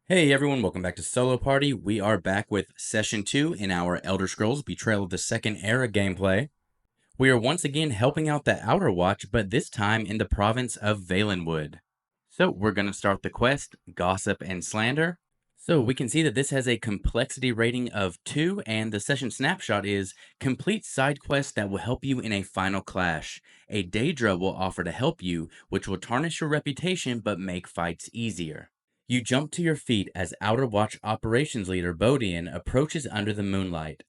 Hey everyone, welcome back to Solo Party. We are back with Session 2 in our Elder Scrolls Betrayal of the Second Era gameplay. We are once again helping out the Outer Watch, but this time in the province of Valenwood. So we're going to start the quest, Gossip and Slander. So we can see that this has a complexity rating of 2, and the session snapshot is complete side quests that will help you in a final clash. A Daedra will offer to help you, which will tarnish your reputation but make fights easier. You jump to your feet as Outer Watch Operations Leader Bodian approaches under the moonlight.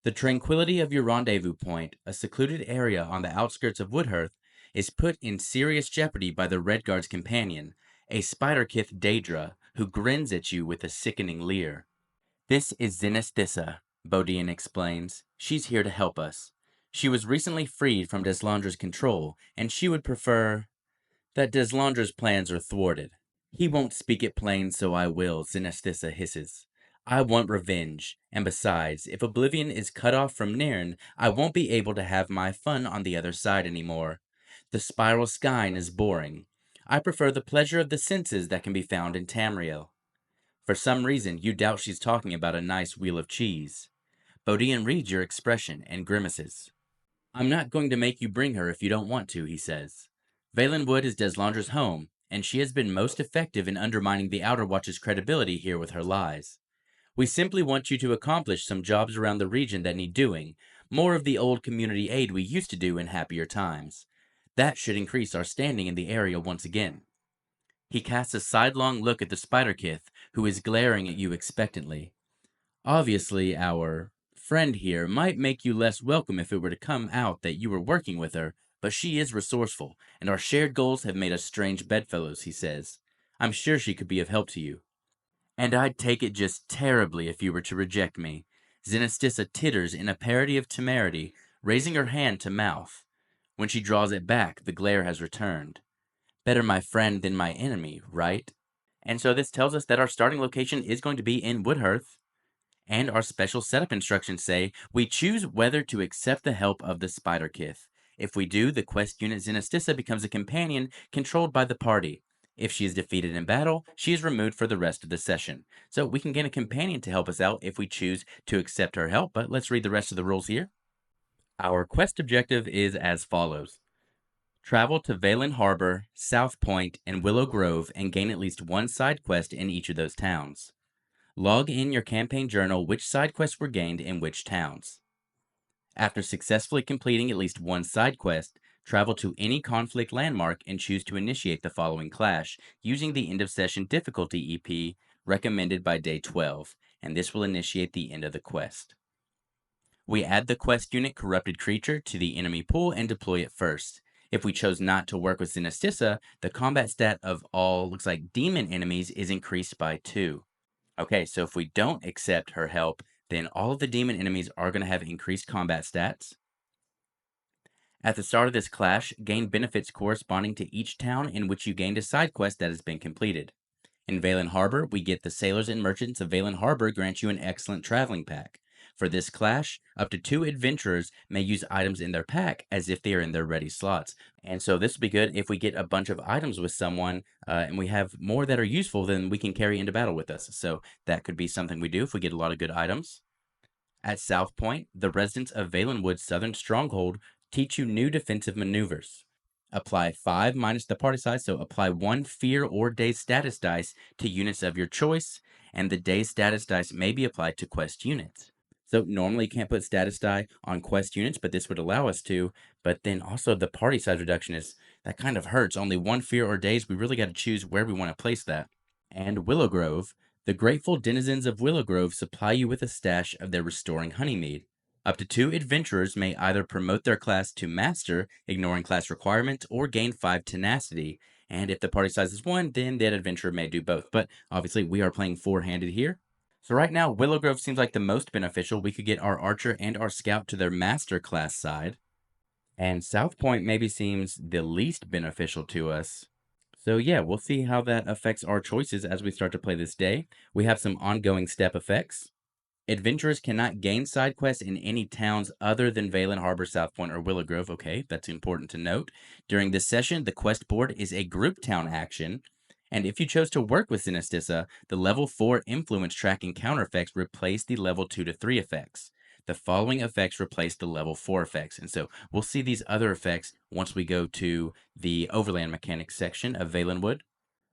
The tranquility of your rendezvous point, a secluded area on the outskirts of Woodhearth, is put in serious jeopardy by the Redguard's companion, a spider-kith Daedra, who grins at you with a sickening leer. This is Zenestissa, Bodian explains. She's here to help us. She was recently freed from Deslandra's control, and she would prefer that Deslandra's plans are thwarted. He won't speak it plain, so I will, Zenestissa hisses. I want revenge, and besides, if Oblivion is cut off from Nairn, I won't be able to have my fun on the other side anymore. The spiral skyne is boring. I prefer the pleasure of the senses that can be found in Tamriel. For some reason, you doubt she's talking about a nice wheel of cheese. Bodian reads your expression and grimaces. I'm not going to make you bring her if you don't want to, he says. Valenwood is Deslandra's home, and she has been most effective in undermining the Outer Watch's credibility here with her lies. We simply want you to accomplish some jobs around the region that need doing, more of the old community aid we used to do in happier times. That should increase our standing in the area once again. He casts a sidelong look at the Spider-Kith, who is glaring at you expectantly. Obviously, our friend here might make you less welcome if it were to come out that you were working with her, but she is resourceful, and our shared goals have made us strange bedfellows, he says. I'm sure she could be of help to you. And I'd take it just terribly if you were to reject me. Zenestissa titters in a parody of temerity, raising her hand to mouth. When she draws it back, the glare has returned. Better my friend than my enemy, right? And so this tells us that our starting location is going to be in Woodhearth. And our special setup instructions say we choose whether to accept the help of the Spider-Kith. If we do, the quest unit Zenestissa becomes a companion controlled by the party. If she is defeated in battle, she is removed for the rest of the session. So we can gain a companion to help us out if we choose to accept her help, but let's read the rest of the rules here. Our quest objective is as follows. Travel to Velyn Harbor, South Point, and Willow Grove and gain at least one side quest in each of those towns. Log in your campaign journal which side quests were gained in which towns. After successfully completing at least one side quest, travel to any conflict landmark and choose to initiate the following clash using the end of session difficulty EP recommended by day 12, and this will initiate the end of the quest. We add the quest unit Corrupted Creature to the enemy pool and deploy it first. If we chose not to work with Zenestissa, the combat stat of all looks like demon enemies is increased by 2. Okay, so if we don't accept her help, then all of the demon enemies are going to have increased combat stats. At the start of this clash, gain benefits corresponding to each town in which you gained a side quest that has been completed. In Velyn Harbor, we get the Sailors and Merchants of Velyn Harbor grant you an excellent traveling pack. For this clash, up to 2 adventurers may use items in their pack as if they are in their ready slots. And so this would be good if we get a bunch of items with someone and we have more that are useful than we can carry into battle with us. So that could be something we do if we get a lot of good items. At South Point, the residents of Valenwood's southern stronghold teach you new defensive maneuvers. Apply 5 minus the party size, so apply 1 fear or day status dice to units of your choice, and the day status dice may be applied to quest units. So normally you can't put status die on quest units, but this would allow us to. But then also the party size reduction that kind of hurts. Only 1 fear or days, we really got to choose where we want to place that. And Willow Grove, the grateful denizens of Willow Grove supply you with a stash of their restoring honeymead. Up to 2 adventurers may either promote their class to master, ignoring class requirements, or gain 5 tenacity. And if the party size is 1, then that adventurer may do both. But obviously, we are playing 4-handed here. So right now, Willow Grove seems like the most beneficial. We could get our archer and our scout to their master class side. And South Point maybe seems the least beneficial to us. So yeah, we'll see how that affects our choices as we start to play this day. We have some ongoing step effects. Adventurers cannot gain side quests in any towns other than Velyn Harbor, South Point, or Willow Grove. Okay, that's important to note. During this session, the quest board is a group town action, And if you chose to work with Sinistissa, the level 4 influence track encounter effects replace the level 2 to 3 effects. The following effects replace the level 4 effects. And so we'll see these other effects once we go to the overland mechanics section of Valenwood.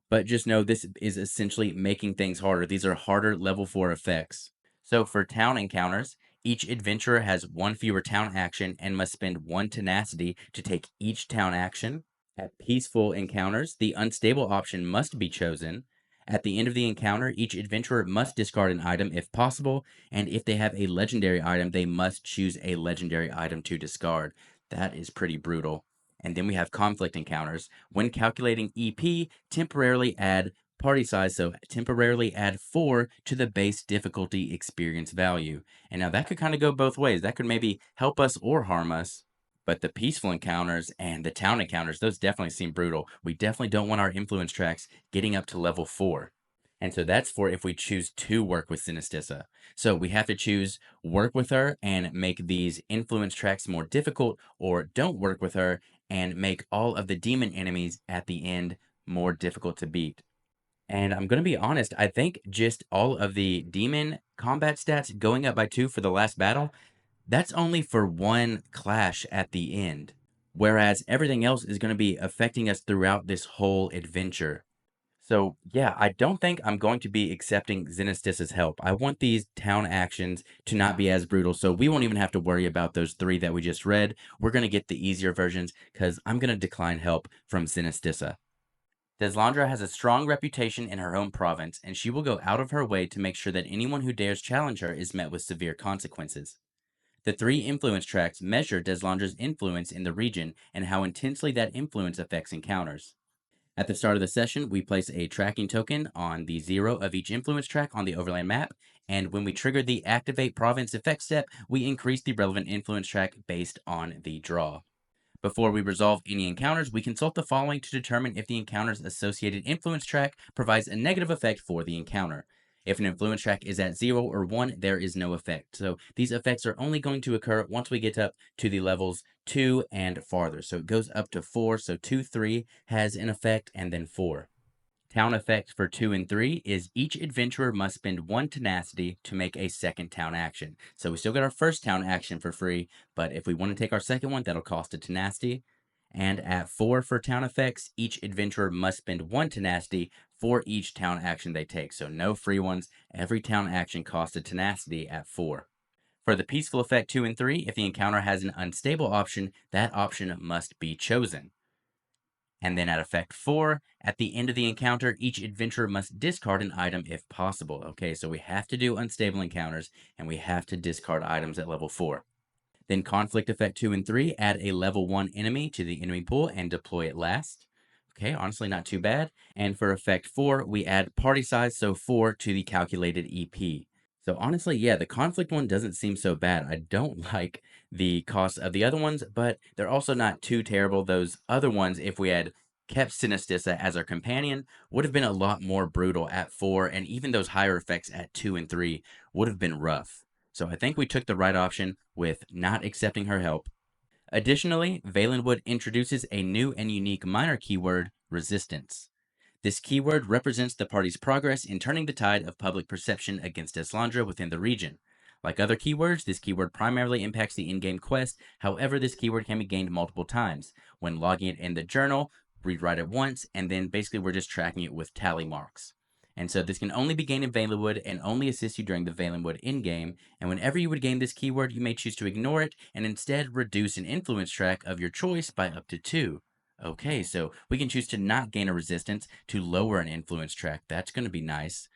But just know this is essentially making things harder. These are harder level 4 effects. So for town encounters, each adventurer has one fewer town action and must spend one tenacity to take each town action. At peaceful encounters, the unstable option must be chosen. At the end of the encounter, each adventurer must discard an item if possible, and if they have a legendary item, they must choose a legendary item to discard. That is pretty brutal. And then we have conflict encounters. When calculating EP, temporarily add party size, so temporarily add 4 to the base difficulty experience value. And now that could kind of go both ways. That could maybe help us or harm us. But the peaceful encounters and the town encounters, those definitely seem brutal. We definitely don't want our influence tracks getting up to level 4. And so that's for if we choose to work with Sinistissa. So we have to choose work with her and make these influence tracks more difficult, or don't work with her and make all of the demon enemies at the end more difficult to beat. And I'm going to be honest, I think just all of the demon combat stats going up by 2 for the last battle, that's only for one clash at the end. Whereas everything else is going to be affecting us throughout this whole adventure. So, yeah, I don't think I'm going to be accepting Xenistis's help. I want these town actions to not be as brutal, so we won't even have to worry about those 3 that we just read. We're going to get the easier versions because I'm going to decline help from Xenistissa. Deslandra has a strong reputation in her home province, and she will go out of her way to make sure that anyone who dares challenge her is met with severe consequences. The 3 influence tracks measure Deslandra's influence in the region and how intensely that influence affects encounters. At the start of the session, we place a tracking token on the 0 of each influence track on the overland map, and when we trigger the Activate Province effect step, we increase the relevant influence track based on the draw. Before we resolve any encounters, we consult the following to determine if the encounter's associated influence track provides a negative effect for the encounter. If an influence track is at 0 or 1, there is no effect. So these effects are only going to occur once we get up to the levels 2 and farther. So it goes up to 4, so 2, 3 has an effect, and then 4. Town effect for 2 and 3 is each adventurer must spend 1 tenacity to make a second town action. So we still get our first town action for free, but if we want to take our second one, that'll cost a tenacity. And at 4 for town effects, each adventurer must spend 1 tenacity for each town action they take. So no free ones. Every town action costs a tenacity at 4. For the peaceful effect 2 and 3, if the encounter has an unstable option, that option must be chosen. And then at effect 4, at the end of the encounter, each adventurer must discard an item if possible. Okay, so we have to do unstable encounters, and we have to discard items at level 4. Then conflict effect 2 and 3, add a level 1 enemy to the enemy pool and deploy it last. Okay, honestly not too bad. And for effect 4, we add party size, so 4 to the calculated EP. So honestly, yeah, the conflict one doesn't seem so bad. I don't like the cost of the other ones, but they're also not too terrible. Those other ones, if we had kept Sinistissa as our companion, would have been a lot more brutal at 4, and even those higher effects at 2 and 3 would have been rough. So I think we took the right option with not accepting her help. Additionally, Valenwood introduces a new and unique minor keyword, resistance. This keyword represents the party's progress in turning the tide of public perception against Deslandra within the region. Like other keywords, this keyword primarily impacts the in-game quest. However, this keyword can be gained multiple times. When logging it in the journal, rewrite it once, and then basically we're just tracking it with tally marks. And so this can only be gained in Valenwood and only assist you during the Valenwood in-game. And whenever you would gain this keyword, you may choose to ignore it and instead reduce an influence track of your choice by up to 2. Okay, so we can choose to not gain a resistance to lower an influence track. That's going to be nice.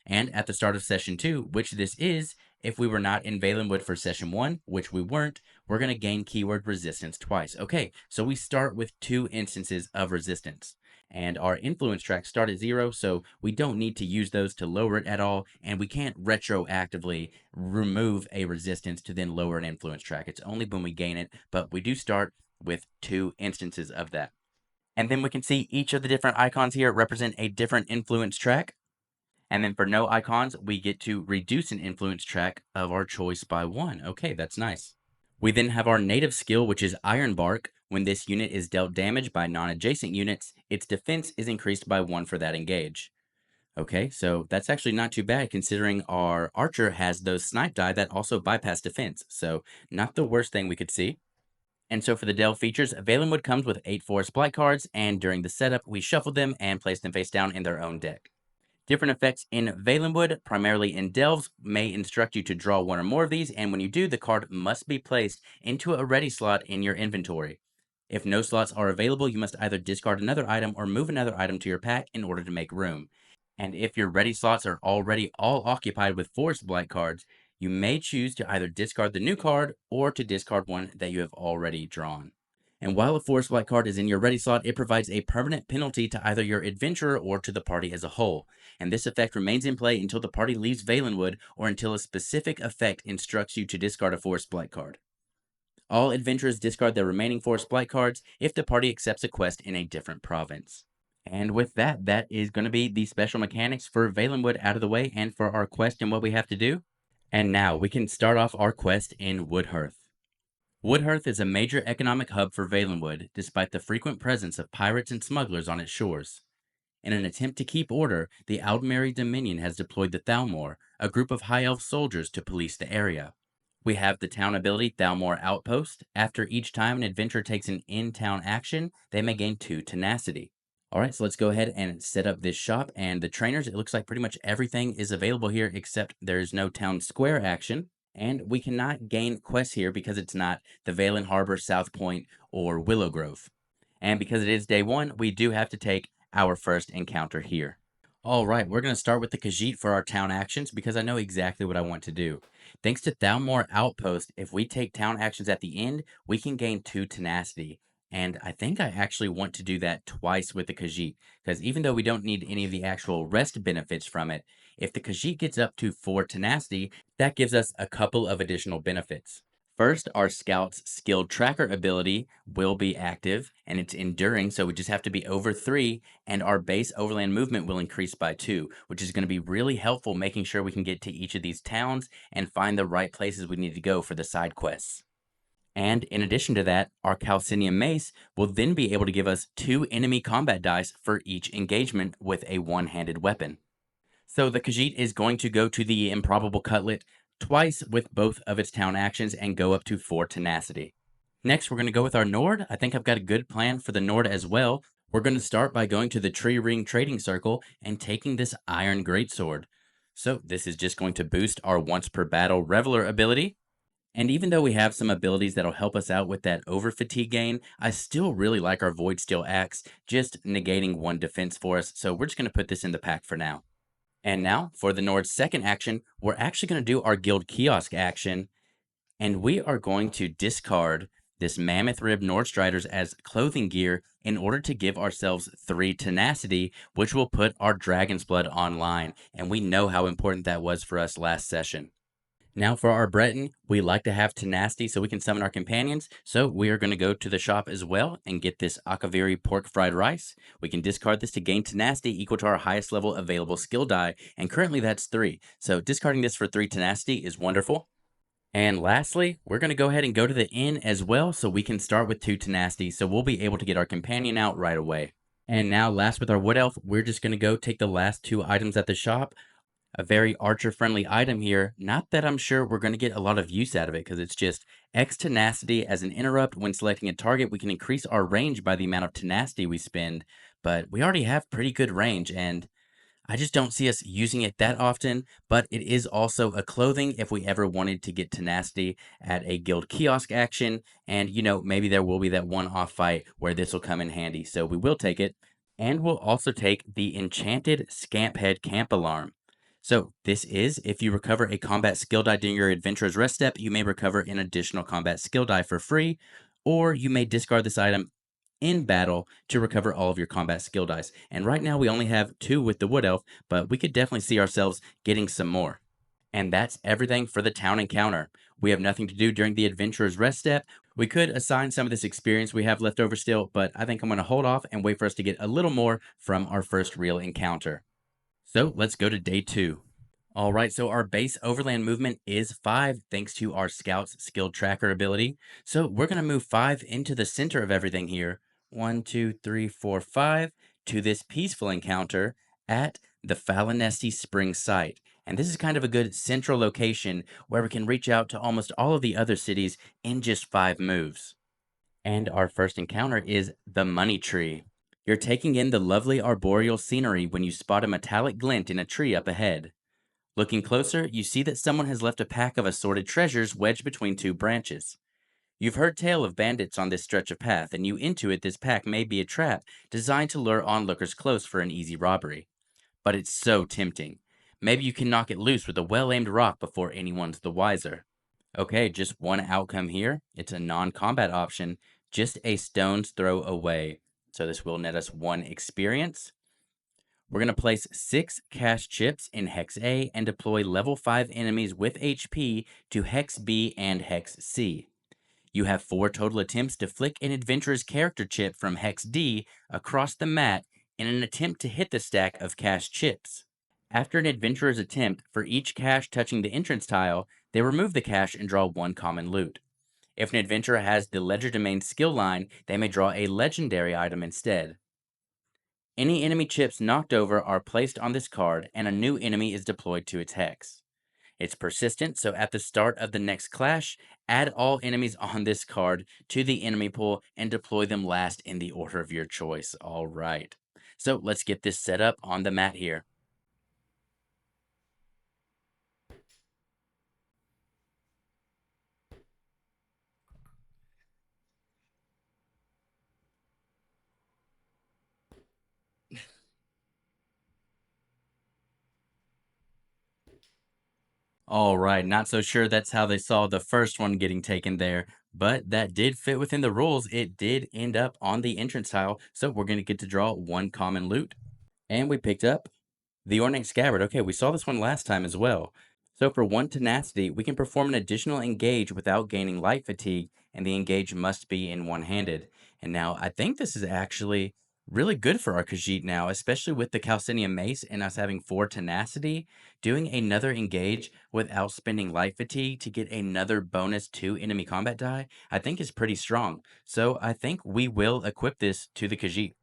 And at the start of session 2, which this is, if we were not in Valenwood for session 1, which we weren't, we're going to gain keyword resistance twice. Okay, so we start with 2 instances of resistance. And our influence tracks start at 0, so we don't need to use those to lower it at all, and we can't retroactively remove a resistance to then lower an influence track. It's only when we gain it, but we do start with 2 instances of that. And then we can see each of the different icons here represent a different influence track. And then for no icons, we get to reduce an influence track of our choice by 1. Okay, that's nice. We then have our native skill, which is Iron Bark, When this unit is dealt damage by non-adjacent units, its defense is increased by 1 for that engage. Okay, so that's actually not too bad considering our archer has those snipe die that also bypass defense, so not the worst thing we could see. And so for the delve features, Valenwood comes with 8 forest blight cards, and during the setup, we shuffle them and place them face down in their own deck. Different effects in Valenwood, primarily in delves, may instruct you to draw one or more of these, and when you do, the card must be placed into a ready slot in your inventory. If no slots are available, you must either discard another item or move another item to your pack in order to make room. And if your ready slots are already all occupied with forest blight cards, you may choose to either discard the new card or to discard one that you have already drawn. And while a forest blight card is in your ready slot, it provides a permanent penalty to either your adventurer or to the party as a whole. And this effect remains in play until the party leaves Valenwood or until a specific effect instructs you to discard a forest blight card. All adventurers discard their remaining forest blight cards if the party accepts a quest in a different province. And with that, that is going to be the special mechanics for Valenwood out of the way and for our quest and what we have to do. And now we can start off our quest in Woodhearth. Woodhearth is a major economic hub for Valenwood, despite the frequent presence of pirates and smugglers on its shores. In an attempt to keep order, the Aldmeri Dominion has deployed the Thalmor, a group of high elf soldiers to police the area. We have the town ability Thalmor Outpost. After each time an adventurer takes an in-town action, they may gain 2 tenacity. Alright, so let's go ahead and set up this shop, and the trainers, it looks like pretty much everything is available here except there's no town square action, and we cannot gain quests here because it's not the Velyn Harbor, South Point, or Willow Grove. And because it is day 1, we do have to take our first encounter here. Alright, we're going to start with the Khajiit for our town actions because I know exactly what I want to do. Thanks to Thalmor Outpost, if we take town actions at the end, we can gain 2 tenacity. And I think I actually want to do that twice with the Khajiit, because even though we don't need any of the actual rest benefits from it, if the Khajiit gets up to 4 tenacity, that gives us a couple of additional benefits. First, our Scout's Skilled Tracker ability will be active, and it's enduring, so we just have to be over 3, and our base overland movement will increase by 2, which is going to be really helpful making sure we can get to each of these towns and find the right places we need to go for the side quests. And in addition to that, our Calcinium Mace will then be able to give us 2 enemy combat dice for each engagement with a one-handed weapon. So the Khajiit is going to go to the Improbable Cutlet twice with both of its town actions and go up to 4 tenacity. Next, we're going to go with our Nord. I think I've got a good plan for the Nord as well. We're going to start by going to the Tree Ring Trading Circle and taking this Iron Greatsword. So this is just going to boost our once per battle Reveler ability. And even though we have some abilities that'll help us out with that over fatigue gain, I still really like our Void Steel Axe, just negating 1 defense for us, so we're just going to put this in the pack for now. And now, for the Nord's second action, we're actually going to do our Guild Kiosk action, and we are going to discard this Mammoth Rib Nordstriders as clothing gear in order to give ourselves 3 tenacity, which will put our Dragon's Blood online, and we know how important that was for us last session. Now for our Breton, we like to have tenacity so we can summon our companions, so we are going to go to the shop as well and get this Akaviri pork fried rice. We can discard this to gain tenacity equal to our highest level available skill die, and currently that's 3, so discarding this for 3 tenacity is wonderful. And lastly, we're going to go ahead and go to the inn as well so we can start with 2 tenacity, so we'll be able to get our companion out right away. And now last with our Wood Elf, we're just going to go take the last 2 items at the shop. A very archer-friendly item here. Not that I'm sure we're going to get a lot of use out of it, because it's just X tenacity as an interrupt. When selecting a target, we can increase our range by the amount of tenacity we spend, but we already have pretty good range, and I just don't see us using it that often, but it is also a clothing if we ever wanted to get tenacity at a guild kiosk action, and maybe there will be that one-off fight where this will come in handy, so we will take it. And we'll also take the Enchanted Scamphead Camp Alarm. So this is, if you recover a combat skill die during your adventurer's rest step, you may recover an additional combat skill die for free, or you may discard this item in battle to recover all of your combat skill dice. And right now we only have 2 with the Wood Elf, but we could definitely see ourselves getting some more. And that's everything for the town encounter. We have nothing to do during the adventurer's rest step. We could assign some of this experience we have left over still, but I think I'm going to hold off and wait for us to get a little more from our first real encounter. So let's go to day 2. All right, so our base overland movement is 5 thanks to our scout's skill tracker ability. So we're going to move 5 into the center of everything here. 1, 2, 3, 4, 5 to this peaceful encounter at the Fallonesty Spring site. And this is kind of a good central location where we can reach out to almost all of the other cities in just 5 moves. And our first encounter is the Money Tree. You're taking in the lovely arboreal scenery when you spot a metallic glint in a tree up ahead. Looking closer, you see that someone has left a pack of assorted treasures wedged between two branches. You've heard tale of bandits on this stretch of path, and you intuit this pack may be a trap designed to lure onlookers close for an easy robbery. But it's so tempting. Maybe you can knock it loose with a well-aimed rock before anyone's the wiser. Okay, just one outcome here. It's a non-combat option, just a stone's throw away. So this will net us 1 experience. We're going to place 6 cash chips in Hex A and deploy level 5 enemies with HP to Hex B and Hex C. You have 4 total attempts to flick an adventurer's character chip from Hex D across the mat in an attempt to hit the stack of cash chips. After an adventurer's attempt, for each cash touching the entrance tile, they remove the cash and draw 1 common loot. If an adventurer has the Legerdemain skill line, they may draw a legendary item instead. Any enemy chips knocked over are placed on this card, and a new enemy is deployed to its hex. It's persistent, so at the start of the next clash, add all enemies on this card to the enemy pool and deploy them last in the order of your choice. All right. So let's get this set up on the mat here. All right, not so sure that's how they saw the first one getting taken there, but that did fit within the rules. It did end up on the entrance tile, so we're going to get to draw 1 common loot. And we picked up the Ornate Scabbard. Okay, we saw this one last time as well. So for 1 tenacity, we can perform an additional engage without gaining light fatigue, and the engage must be in one-handed. And now I think this is actually really good for our Khajiit now, especially with the Calcinium Mace and us having 4 tenacity. Doing another engage without spending light fatigue to get another bonus 2 enemy combat die, I think is pretty strong. So I think we will equip this to the Khajiit.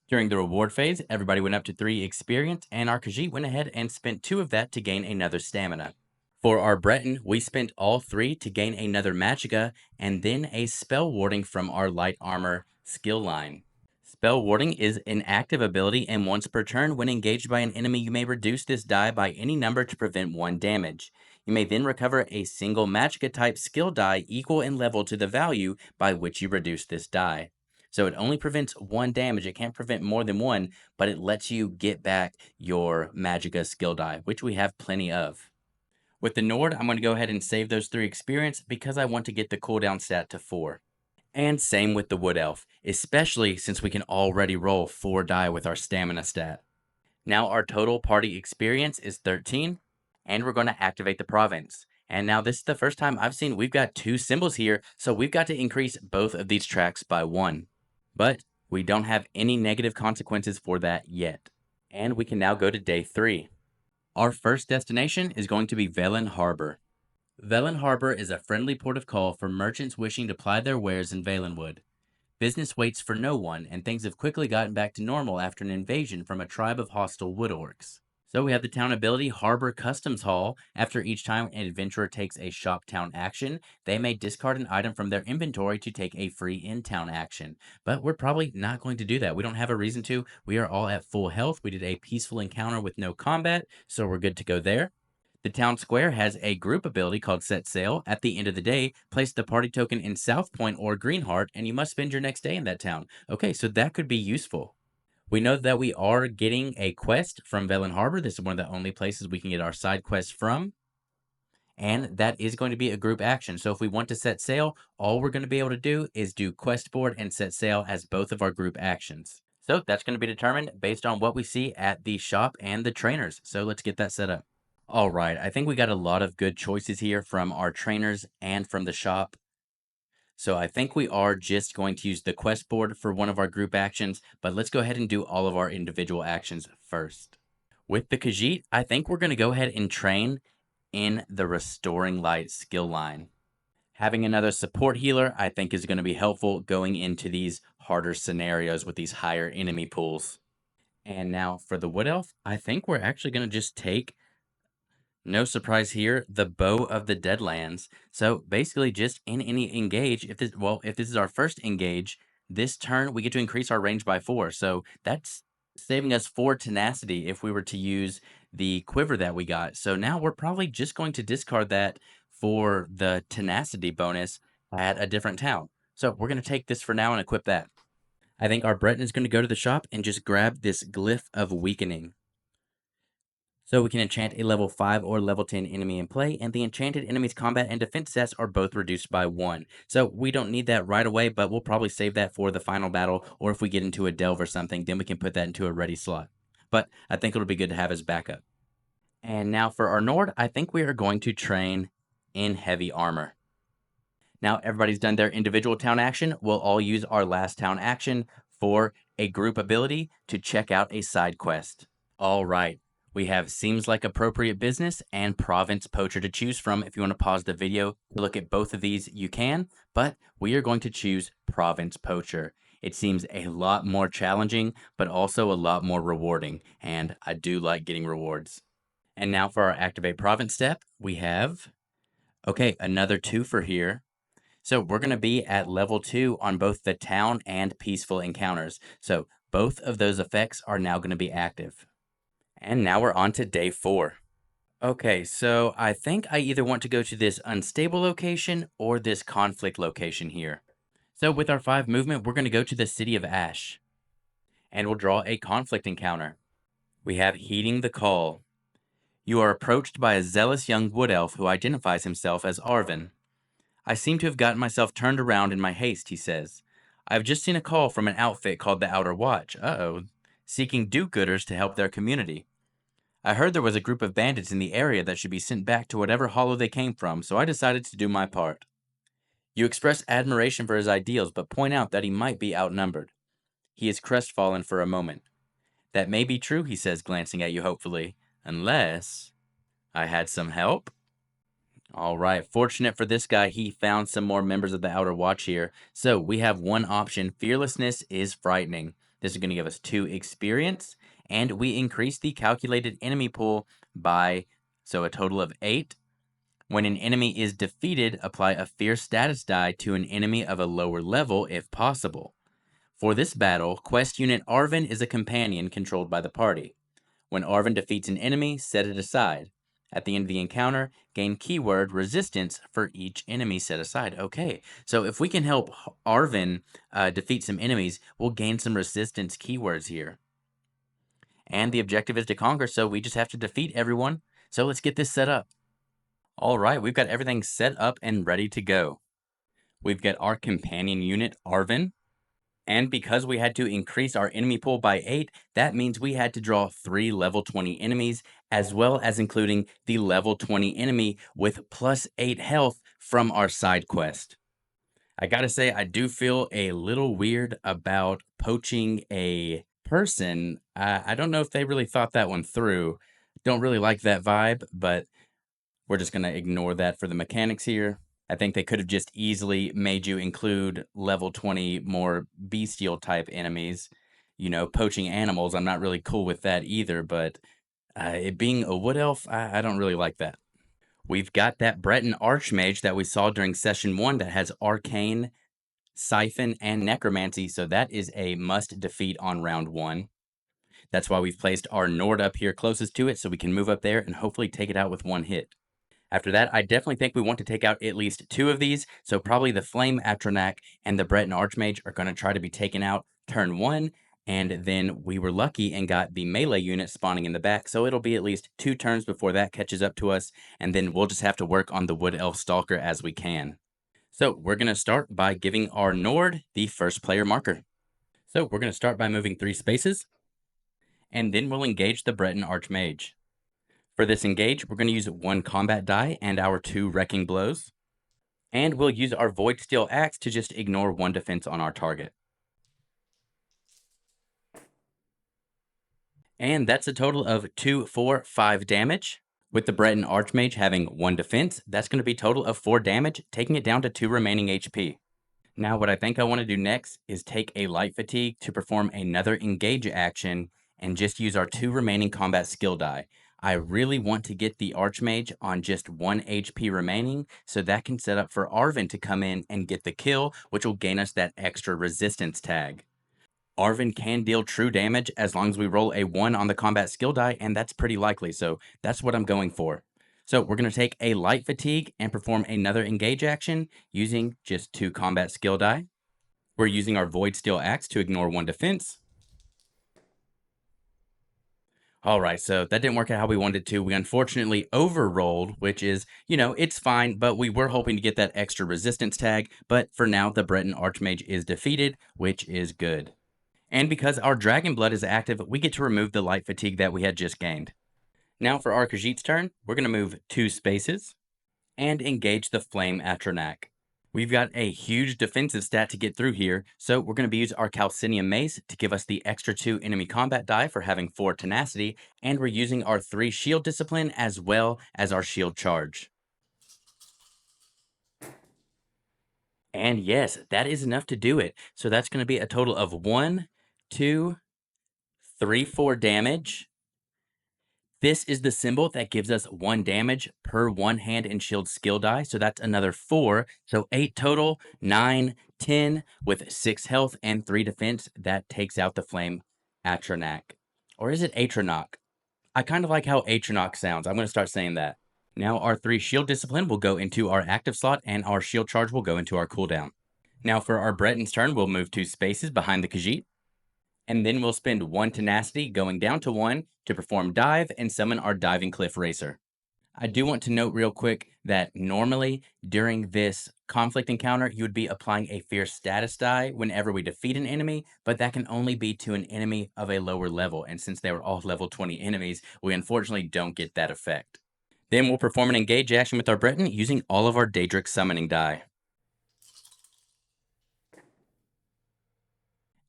During the reward phase, everybody went up to 3 experience, and our Khajiit went ahead and spent 2 of that to gain another stamina. For our Breton, we spent all 3 to gain another Magicka, and then a spell warding from our light armor skill line. Spell warding is an active ability, and once per turn, when engaged by an enemy, you may reduce this die by any number to prevent 1 damage. You may then recover a single Magicka type skill die equal in level to the value by which you reduce this die. So it only prevents 1 damage. It can't prevent more than 1, but it lets you get back your Magicka skill die, which we have plenty of. With the Nord, I'm going to go ahead and save those 3 experience because I want to get the cooldown stat to 4. And same with the Wood Elf, especially since we can already roll 4 die with our stamina stat. Now our total party experience is 13, and we're going to activate the province. And now this is the first time I've seen we've got 2 symbols here, so we've got to increase both of these tracks by 1. But we don't have any negative consequences for that yet. And we can now go to day 3. Our first destination is going to be Velyn Harbor. Velyn Harbor is a friendly port of call for merchants wishing to ply their wares in Valenwood. Business waits for no one, and things have quickly gotten back to normal after an invasion from a tribe of hostile wood orcs. So we have the town ability Harbor Customs Hall. After each time an adventurer takes a shop town action, they may discard an item from their inventory to take a free in-town action. But we're probably not going to do that. We don't have a reason to. We are all at full health. We did a peaceful encounter with no combat, so we're good to go there. The town square has a group ability called Set Sail. At the end of the day, place the party token in South Point or Greenheart, and you must spend your next day in that town. Okay, so that could be useful. We know that we are getting a quest from Velyn Harbor. This is one of the only places we can get our side quests from. And that is going to be a group action. So if we want to set sail, all we're going to be able to do is do quest board and set sail as both of our group actions. So that's going to be determined based on what we see at the shop and the trainers. So let's get that set up. All right, I think we got a lot of good choices here from our trainers and from the shop. So I think we are just going to use the quest board for one of our group actions, but let's go ahead and do all of our individual actions first. With the Khajiit, I think we're going to go ahead and train in the Restoring Light skill line. Having another support healer, I think, is going to be helpful going into these harder scenarios with these higher enemy pools. And now for the Wood Elf, I think we're actually going to just take, no surprise here, the Bow of the Deadlands. So basically just in any engage, if this is our first engage, this turn we get to increase our range by 4. So that's saving us 4 tenacity if we were to use the quiver that we got. So now we're probably just going to discard that for the tenacity bonus at a different town. So we're going to take this for now and equip that. I think our Breton is going to go to the shop and just grab this Glyph of Weakening. So we can enchant a level 5 or level 10 enemy in play, and the enchanted enemy's combat and defense stats are both reduced by 1. So we don't need that right away, but we'll probably save that for the final battle, or if we get into a delve or something, then we can put that into a ready slot. But I think it'll be good to have as backup. And now for our Nord, I think we are going to train in heavy armor. Now everybody's done their individual town action. We'll all use our last town action for a group ability to check out a side quest. All right. We have Seems Like Appropriate Business and Province Poacher to choose from. If you want to pause the video to look at both of these, you can, but we are going to choose Province Poacher. It seems a lot more challenging, but also a lot more rewarding, and I do like getting rewards. And now for our Activate Province step, we have, okay, another 2 for here. So we're going to be at level 2 on both the town and peaceful encounters. So both of those effects are now going to be active. And now we're on to day 4. Okay, so I think I either want to go to this unstable location or this conflict location here. So with our 5 movement, we're going to go to the City of Ash. And we'll draw a conflict encounter. We have Heeding the Call. You are approached by a zealous young wood elf who identifies himself as Arvin. I seem to have gotten myself turned around in my haste, he says. I've just seen a call from an outfit called the Outer Watch, seeking do-gooders to help their community. I heard there was a group of bandits in the area that should be sent back to whatever hollow they came from, so I decided to do my part. You express admiration for his ideals, but point out that he might be outnumbered. He is crestfallen for a moment. That may be true, he says, glancing at you hopefully, unless I had some help. All right, fortunate for this guy, he found some more members of the Outer Watch here. So we have one option. Fearlessness is frightening. This is going to give us 2 experience, and we increase the calculated enemy pool by, so a total of 8. When an enemy is defeated, apply a fear status die to an enemy of a lower level if possible. For this battle, quest unit Arvin is a companion controlled by the party. When Arvin defeats an enemy, set it aside. At the end of the encounter, gain keyword resistance for each enemy set aside. Okay, so if we can help Arvin defeat some enemies, we'll gain some resistance keywords here. And the objective is to conquer, so we just have to defeat everyone. So let's get this set up. All right, we've got everything set up and ready to go. We've got our companion unit, Arvin. And because we had to increase our enemy pool by 8, that means we had to draw 3 level 20 enemies, as well as including the level 20 enemy with plus 8 health from our side quest. I gotta say, I do feel a little weird about poaching a person. I don't know if they really thought that one through. Don't really like that vibe, but we're just gonna ignore that for the mechanics here. I think they could have just easily made you include level 20 more bestial type enemies. You know, poaching animals, I'm not really cool with that either, but it being a wood elf, I don't really like that. We've got that Breton Archmage that we saw during session 1 that has Arcane, Siphon, and Necromancy, so that is a must defeat on round 1. That's why we've placed our Nord up here closest to it so we can move up there and hopefully take it out with 1 hit. After that, I definitely think we want to take out at least 2 of these, so probably the Flame Atronak and the Breton Archmage are going to try to be taken out turn 1, and then we were lucky and got the melee unit spawning in the back, so it'll be at least 2 turns before that catches up to us, and then we'll just have to work on the Wood Elf Stalker as we can. So we're going to start by giving our Nord the first player marker. So we're going to start by moving 3 spaces, and then we'll engage the Breton Archmage. For this engage, we're going to use 1 combat die and our 2 wrecking blows. And we'll use our Void Steel Axe to just ignore 1 defense on our target. And that's a total of 2, 4, 5 damage. With the Breton Archmage having 1 defense, that's going to be a total of 4 damage, taking it down to 2 remaining HP. Now, what I think I want to do next is take a Light Fatigue to perform another Engage action and just use our 2 remaining combat skill die. I really want to get the Archmage on just 1 HP remaining, so that can set up for Arven to come in and get the kill, which will gain us that extra resistance tag. Arven can deal true damage as long as we roll a 1 on the combat skill die, and that's pretty likely, so that's what I'm going for. So we're going to take a Light Fatigue and perform another Engage action using just 2 combat skill die. We're using our Void Steel Axe to ignore 1 defense. Alright, so that didn't work out how we wanted to. We unfortunately overrolled, which is, it's fine, but we were hoping to get that extra resistance tag. But for now, the Breton Archmage is defeated, which is good. And because our Dragon Blood is active, we get to remove the Light Fatigue that we had just gained. Now for our Khajiit's turn, we're going to move 2 spaces and engage the Flame Atronach. We've got a huge defensive stat to get through here, so we're going to use our Calcinium Mace to give us the extra 2 enemy combat die for having 4 tenacity, and we're using our 3 shield discipline as well as our shield charge. And yes, that is enough to do it. So that's going to be a total of 1, 2, 3, 4 damage. This is the symbol that gives us 1 damage per 1 hand and shield skill die. So that's another 4. So 8 total, 9, 10 with 6 health and 3 defense. That takes out the Flame Atronach. Or is it Atronach? I kind of like how Atronach sounds. I'm going to start saying that. Now our 3 shield discipline will go into our active slot and our shield charge will go into our cooldown. Now for our Breton's turn, we'll move 2 spaces behind the Khajiit. And then we'll spend 1 tenacity going down to 1 to perform dive and summon our Diving Cliff Racer. I do want to note real quick that normally during this conflict encounter, you would be applying a fierce status die whenever we defeat an enemy, but that can only be to an enemy of a lower level. And since they were all level 20 enemies, we unfortunately don't get that effect. Then we'll perform an engage action with our Breton using all of our Daedric summoning die.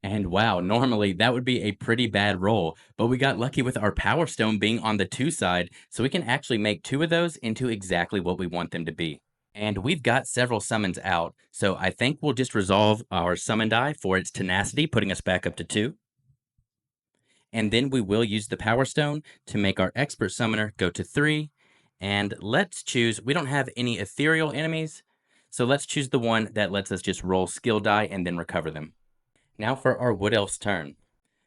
And wow, normally that would be a pretty bad roll, but we got lucky with our Power Stone being on the 2 side, so we can actually make 2 of those into exactly what we want them to be. And we've got several summons out, so I think we'll just resolve our summon die for its tenacity, putting us back up to 2. And then we will use the Power Stone to make our Expert Summoner go to 3. And let's choose, we don't have any ethereal enemies, so let's choose the one that lets us just roll skill die and then recover them. Now for our Wood Elf's turn.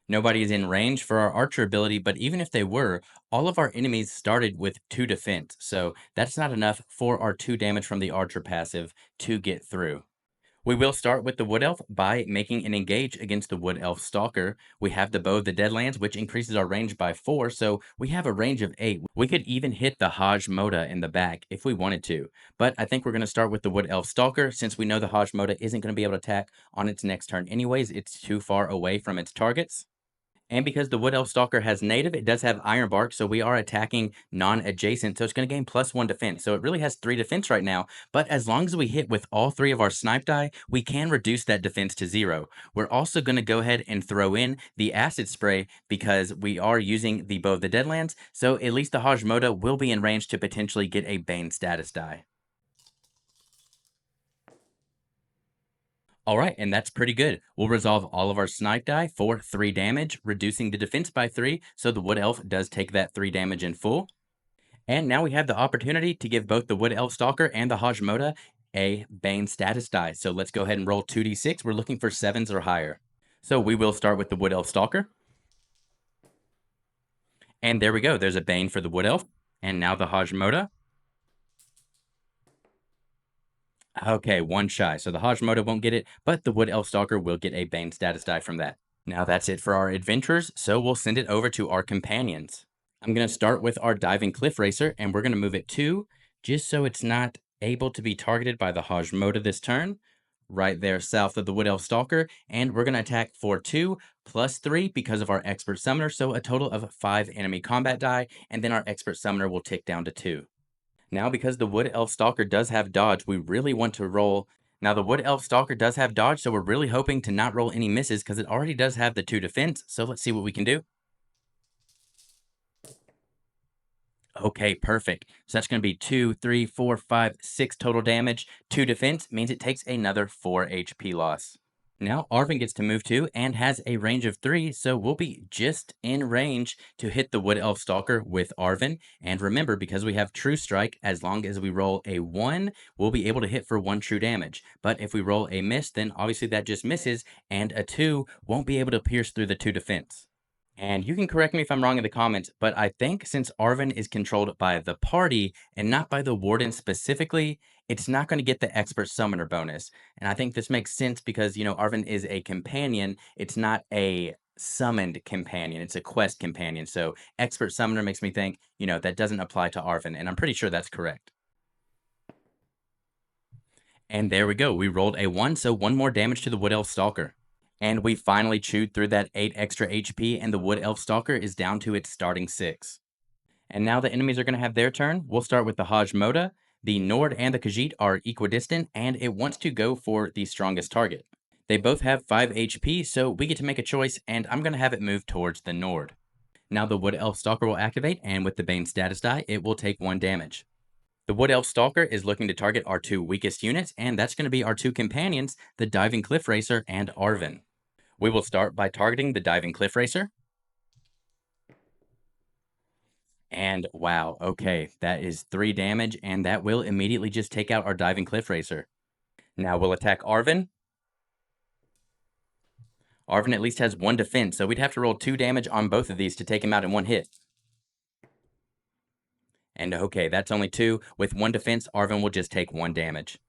Nobody is in range for our Archer ability, but even if they were, all of our enemies started with 2 defense, so that's not enough for our 2 damage from the Archer passive to get through. We will start with the Wood Elf by making an engage against the Wood Elf Stalker. We have the Bow of the Deadlands, which increases our range by 4, so we have a range of 8. We could even hit the Haj Moda in the back if we wanted to, but I think we're going to start with the Wood Elf Stalker since we know the Haj Moda isn't going to be able to attack on its next turn anyways. It's too far away from its targets. And because the Wood Elf Stalker has native, it does have Iron Bark, so we are attacking non-adjacent, so it's going to gain +1 defense. So it really has 3 defense right now, but as long as we hit with all 3 of our snipe die, we can reduce that defense to 0. We're also going to go ahead and throw in the Acid Spray because we are using the Bow of the Deadlands, so at least the Haj Moda will be in range to potentially get a Bane status die. Alright, and that's pretty good. We'll resolve all of our snipe die for 3 damage, reducing the defense by 3, so the Wood Elf does take that 3 damage in full. And now we have the opportunity to give both the Wood Elf Stalker and the Haj Moda a Bane status die. So let's go ahead and roll 2d6. We're looking for 7s or higher. So we will start with the Wood Elf Stalker. And there we go. There's a Bane for the Wood Elf. And now the Haj Moda. Okay, 1 shy. So the Haj Moda won't get it, but the Wood Elf Stalker will get a Bane status die from that. Now that's it for our adventurers, so we'll send it over to our companions. I'm going to start with our Diving Cliff Racer, and we're going to move it 2, just so it's not able to be targeted by the Haj Moda this turn. Right there south of the Wood Elf Stalker, and we're going to attack for 2 plus 3 because of our Expert Summoner, so a total of 5 enemy combat die, and then our Expert Summoner will tick down to 2. Now, because the Wood Elf Stalker does have dodge, we really want to roll. Now, the Wood Elf Stalker does have dodge, so we're really hoping to not roll any misses because it already does have the 2 defense. So let's see what we can do. Okay, perfect. So that's going to be 2, 3, 4, 5, 6 total damage. 2 defense means it takes another 4 HP loss. Now Arvin gets to move 2 and has a range of 3, so we'll be just in range to hit the Wood Elf Stalker with Arvin. And remember, because we have True Strike, as long as we roll a 1, we'll be able to hit for 1 true damage. But if we roll a miss, then obviously that just misses, and a 2 won't be able to pierce through the 2 defense. And you can correct me if I'm wrong in the comments, but I think since Arvin is controlled by the party and not by the warden specifically, it's not going to get the expert summoner bonus. And I think this makes sense because, Arvin is a companion. It's not a summoned companion. It's a quest companion. So expert summoner makes me think, that doesn't apply to Arvin. And I'm pretty sure that's correct. And there we go. We rolled a 1, so 1 more damage to the Wood Elf Stalker. And we finally chewed through that 8 extra HP, and the Wood Elf Stalker is down to its starting 6. And now the enemies are going to have their turn. We'll start with the Hajmoda. The Nord and the Khajiit are equidistant, and it wants to go for the strongest target. They both have 5 HP, so we get to make a choice, and I'm going to have it move towards the Nord. Now the Wood Elf Stalker will activate, and with the Bane status die, it will take 1 damage. The Wood Elf Stalker is looking to target our 2 weakest units, and that's going to be our 2 companions, the Diving Cliff Racer and Arvin. We will start by targeting the Diving Cliff Racer. And wow, okay, that is 3 damage, and that will immediately just take out our Diving Cliff Racer. Now we'll attack Arvin. Arvin at least has 1 defense, so we'd have to roll 2 damage on both of these to take him out in 1 hit. And okay, that's only 2. With 1 defense, Arvin will just take 1 damage.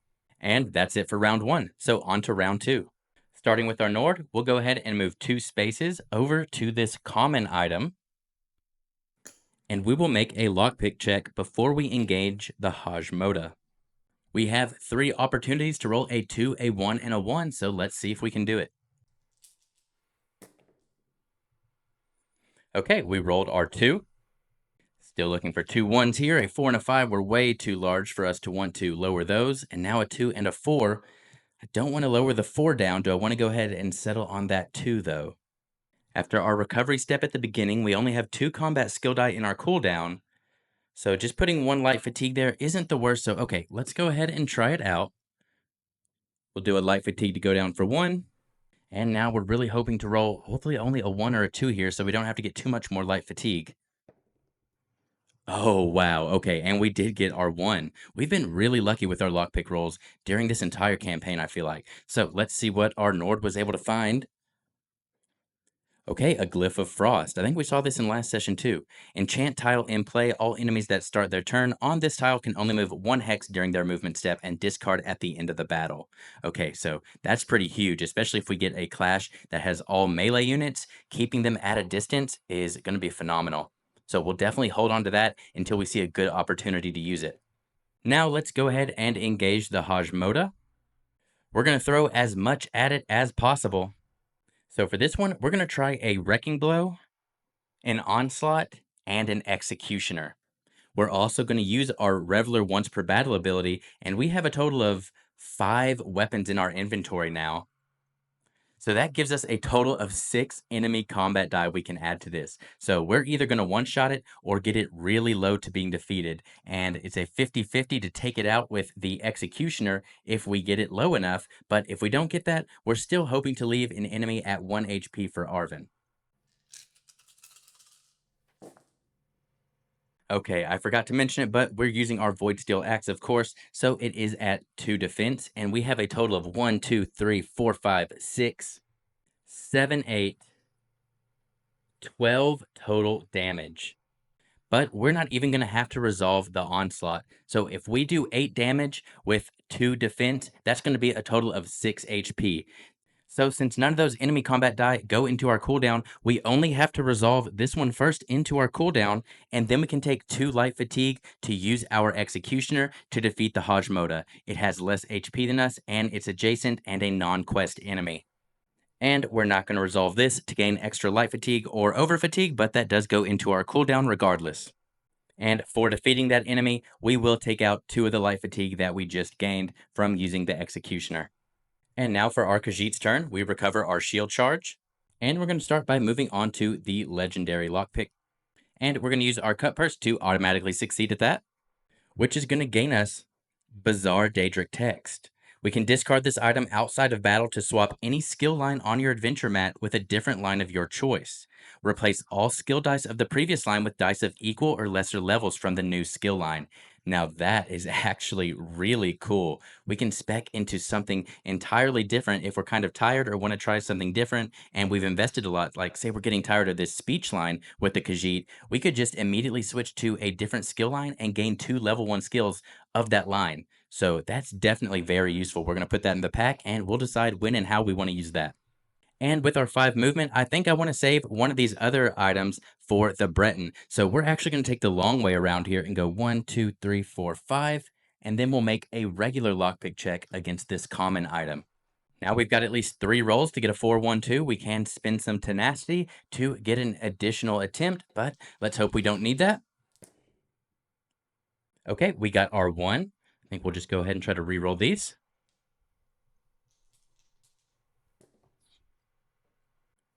And that's it for round 1, so on to round 2. Starting with our Nord, we'll go ahead and move 2 spaces over to this common item. And we will make a lockpick check before we engage the Hajmoda. We have 3 opportunities to roll a 2, a 1, and a 1, so let's see if we can do it. Okay, we rolled our 2. Still looking for 2 1s here. A 4 and a 5 were way too large for us to want to lower those. And now a 2 and a 4. I don't want to lower the 4 down. Do I want to go ahead and settle on that 2, though? After our recovery step at the beginning, we only have 2 combat skill die in our cooldown. So just putting 1 light fatigue there isn't the worst. So, okay, let's go ahead and try it out. We'll do a light fatigue to go down for 1. And now we're really hoping to roll, hopefully, only a 1 or a 2 here, so we don't have to get too much more light fatigue. Oh, wow. Okay, and we did get our 1. We've been really lucky with our lockpick rolls during this entire campaign, I feel like. So let's see what our Nord was able to find. Okay, a Glyph of Frost. I think we saw this in last session too. Enchant tile in play. All enemies that start their turn on this tile can only move 1 hex during their movement step and discard at the end of the battle. Okay, so that's pretty huge, especially if we get a clash that has all melee units. Keeping them at a distance is going to be phenomenal. So we'll definitely hold on to that until we see a good opportunity to use it. Now let's go ahead and engage the Hajmoda. We're going to throw as much at it as possible. So for this one, we're going to try a Wrecking Blow, an Onslaught, and an Executioner. We're also going to use our Reveler once per battle ability, and we have a total of 5 weapons in our inventory now. So that gives us a total of 6 enemy combat die we can add to this. So we're either going to one-shot it or get it really low to being defeated. And it's a 50-50 to take it out with the Executioner if we get it low enough. But if we don't get that, we're still hoping to leave an enemy at 1 HP for Arvin. Okay, I forgot to mention it, but we're using our Void Steel Axe, of course, so it is at 2 defense, and we have a total of 1, 2, 3, 4, 5, 6, 7, 8, 12 total damage. But we're not even going to have to resolve the Onslaught. So if we do 8 damage with 2 defense, that's going to be a total of 6 HP. So since none of those enemy combat die go into our cooldown, we only have to resolve this one first into our cooldown, and then we can take 2 light fatigue to use our Executioner to defeat the Hajmoda. It has less HP than us, and it's adjacent and a non-quest enemy. And we're not going to resolve this to gain extra light fatigue or over fatigue, but that does go into our cooldown regardless. And for defeating that enemy, we will take out 2 of the light fatigue that we just gained from using the Executioner. And now for our Khajiit's turn, we recover our shield charge. And we're going to start by moving on to the legendary lockpick. And we're going to use our cut purse to automatically succeed at that, which is going to gain us Bizarre Daedric Text. We can discard this item outside of battle to swap any skill line on your adventure mat with a different line of your choice. Replace all skill dice of the previous line with dice of equal or lesser levels from the new skill line. Now that is actually really cool. We can spec into something entirely different if we're kind of tired or want to try something different and we've invested a lot. Like, say we're getting tired of this speech line with the Khajiit, we could just immediately switch to a different skill line and gain 2 level 1 skills of that line. So that's definitely very useful. We're going to put that in the pack and we'll decide when and how we want to use that. And with our 5 movement, I think I want to save one of these other items for the Breton. So we're actually going to take the long way around here and go 1, 2, 3, 4, 5. And then we'll make a regular lockpick check against this common item. Now we've got at least 3 rolls to get a 4, 1, 2. We can spend some tenacity to get an additional attempt, but let's hope we don't need that. Okay, we got our 1. I think we'll just go ahead and try to re-roll these.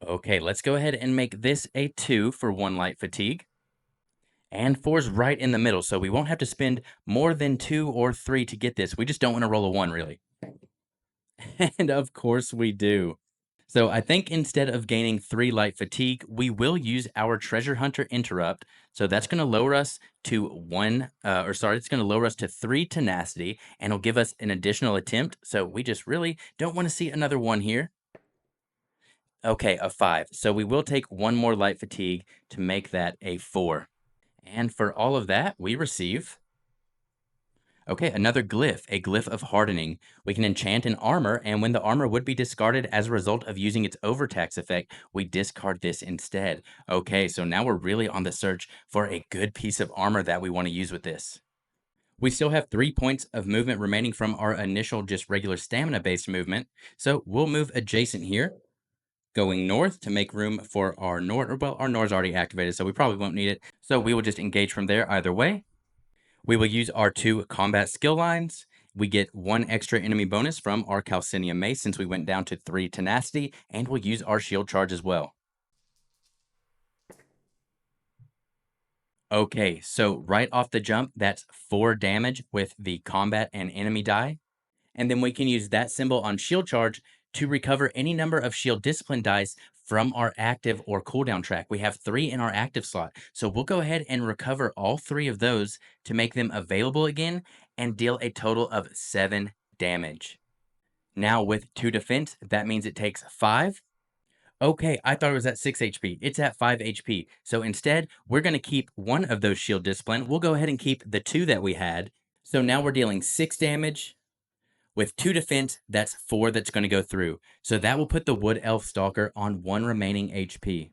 Okay, let's go ahead and make this a 2 for 1 light fatigue. And 4's right in the middle, so we won't have to spend more than 2 or 3 to get this. We just don't want to roll a 1, really. And of course we do. So I think instead of gaining 3 light fatigue, we will use our Treasure Hunter Interrupt. So that's going to lower us to it's going to lower us to 3 tenacity, and it'll give us an additional attempt. So we just really don't want to see another 1 here. Okay, a 5. So we will take 1 more light fatigue to make that a 4. And for all of that, we receive... Okay, another glyph, a glyph of hardening. We can enchant an armor, and when the armor would be discarded as a result of using its overtax effect, we discard this instead. Okay, so now we're really on the search for a good piece of armor that we want to use with this. We still have 3 points of movement remaining from our initial just regular stamina-based movement, so we'll move adjacent here, going north to make room for our Nord. Well, our Nord's already activated, so we probably won't need it. So we will just engage from there either way. We will use our 2 combat skill lines. We get 1 extra enemy bonus from our Calcinium Mace since we went down to 3 tenacity, and we'll use our shield charge as well. Okay, so right off the jump, that's 4 damage with the combat and enemy die. And then we can use that symbol on shield charge to recover any number of shield discipline dice from our active or cooldown track. We have 3 in our active slot, so we'll go ahead and recover all 3 of those to make them available again and deal a total of 7 damage. Now with 2 defense, that means it takes 5. Okay, I thought it was at 6 HP. It's at 5 HP. So instead, we're going to keep 1 of those shield discipline. We'll go ahead and keep the 2 that we had. So now we're dealing 6 damage. With 2 defense, that's 4 that's going to go through. So that will put the Wood Elf Stalker on 1 remaining HP.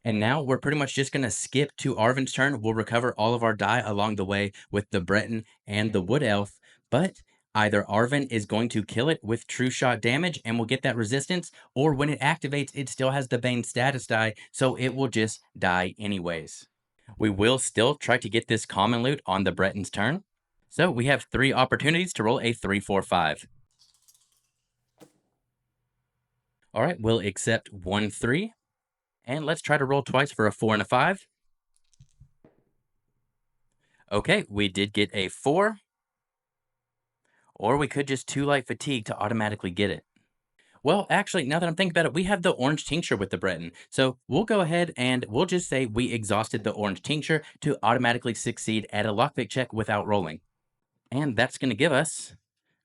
And now we're pretty much just going to skip to Arven's turn. We'll recover all of our die along the way with the Breton and the Wood Elf. But either Arven is going to kill it with true shot damage and we'll get that resistance, or when it activates, it still has the Bane status die, so it will just die anyways. We will still try to get this common loot on the Breton's turn. So we have 3 opportunities to roll a 3, 4, 5. All right, we'll accept 1, 3. And let's try to roll twice for a 4 and a 5. Okay, we did get a 4. Or we could just 2 light fatigue to automatically get it. Well, actually, now that I'm thinking about it, we have the orange tincture with the Breton. So we'll go ahead and we'll just say we exhausted the orange tincture to automatically succeed at a lockpick check without rolling. And that's going to give us,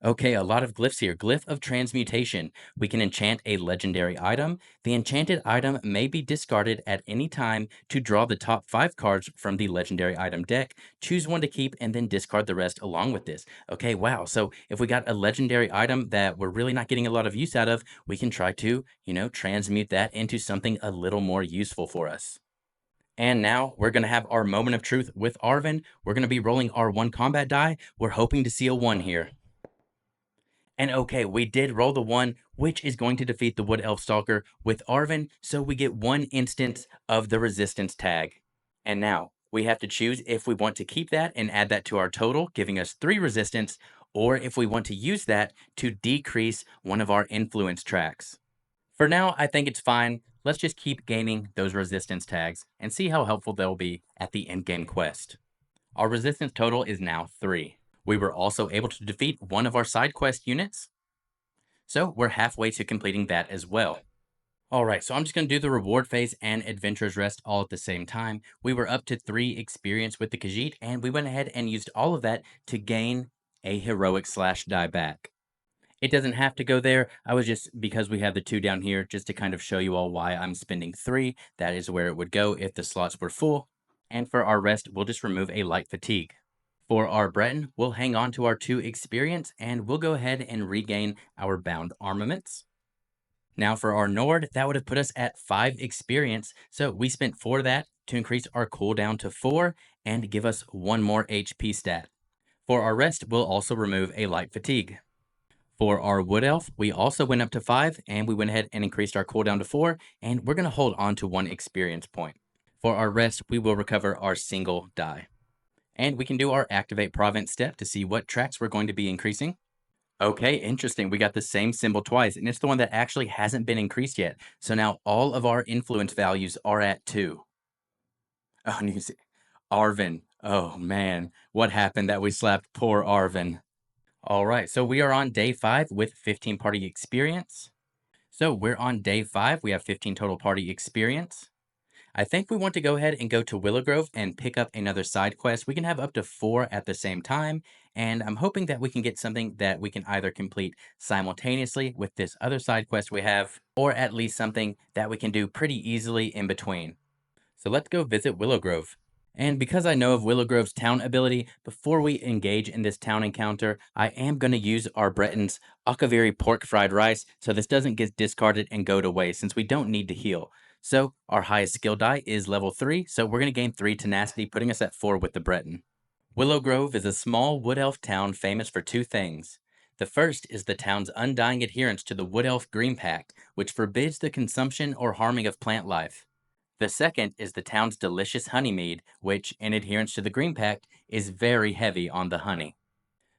okay, a lot of glyphs here. Glyph of Transmutation. We can enchant a legendary item. The enchanted item may be discarded at any time to draw the top 5 cards from the legendary item deck. Choose 1 to keep and then discard the rest along with this. Okay, wow. So if we got a legendary item that we're really not getting a lot of use out of, we can try to, transmute that into something a little more useful for us. And now we're going to have our moment of truth with Arven. We're going to be rolling our 1 combat die. We're hoping to see a 1 here. And okay, we did roll the 1, which is going to defeat the Wood Elf Stalker with Arven, so we get 1 instance of the resistance tag. And now we have to choose if we want to keep that and add that to our total, giving us 3 resistance, or if we want to use that to decrease one of our influence tracks. For now, I think it's fine. let's just keep gaining those resistance tags and see how helpful they'll be at the endgame quest. Our resistance total is now 3. We were also able to defeat one of our side quest units, so we're halfway to completing that as well. All right, so I'm just going to do the reward phase and adventurer's rest all at the same time. We were up to 3 experience with the Khajiit, and we went ahead and used all of that to gain a heroic slash die back. It doesn't have to go there. I was just, because we have the 2 down here, just to kind of show you all why I'm spending 3. That is where it would go if the slots were full. And for our rest, we'll just remove a light fatigue. For our Breton, we'll hang on to our 2 experience, and we'll go ahead and regain our bound armaments. Now for our Nord, that would have put us at 5 experience, so we spent 4 of that to increase our cooldown to 4 and give us 1 more HP stat. For our rest, we'll also remove a light fatigue. For our Wood Elf, we also went up to 5, and we went ahead and increased our cooldown to 4, and we're going to hold on to 1 experience point. For our rest, we will recover our single die. And we can do our Activate Province step to see what tracks we're going to be increasing. Okay, interesting. We got the same symbol twice, and it's the one that actually hasn't been increased yet. So now all of our influence values are at 2. Oh, and you can see Arvin. Oh, man. What happened that we slapped poor Arvin? All right, so we are on day 5 with 15 party experience. So we're on day 5. We have 15 total party experience. I think we want to go ahead and go to Willow Grove and pick up another side quest. We can have up to 4 at the same time, and I'm hoping that we can get something that we can either complete simultaneously with this other side quest we have, or at least something that we can do pretty easily in between. So let's go visit Willow Grove. And because I know of Willow Grove's town ability, before we engage in this town encounter, I am going to use our Breton's Akaviri pork fried rice so this doesn't get discarded and go to waste since we don't need to heal. So our highest skill die is level 3, so we're going to gain 3 tenacity, putting us at 4 with the Breton. Willow Grove is a small wood elf town famous for 2 things. The first is the town's undying adherence to the Wood Elf Green Pact, which forbids the consumption or harming of plant life. The second is the town's delicious honey mead, which, in adherence to the Green Pact, is very heavy on the honey.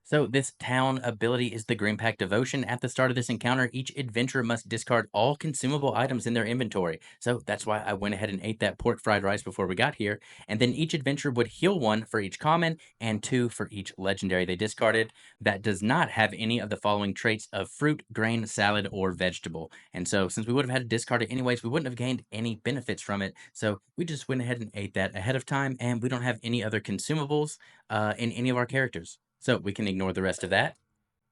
So this town ability is the Green Pact Devotion. At the start of this encounter, each adventurer must discard all consumable items in their inventory. So that's why I went ahead and ate that pork fried rice before we got here. And then each adventurer would heal 1 for each common and 2 for each legendary they discarded that does not have any of the following traits of fruit, grain, salad, or vegetable. And so since we would have had to discard it anyways, we wouldn't have gained any benefits from it. So we just went ahead and ate that ahead of time, and we don't have any other consumables in any of our characters. So we can ignore the rest of that.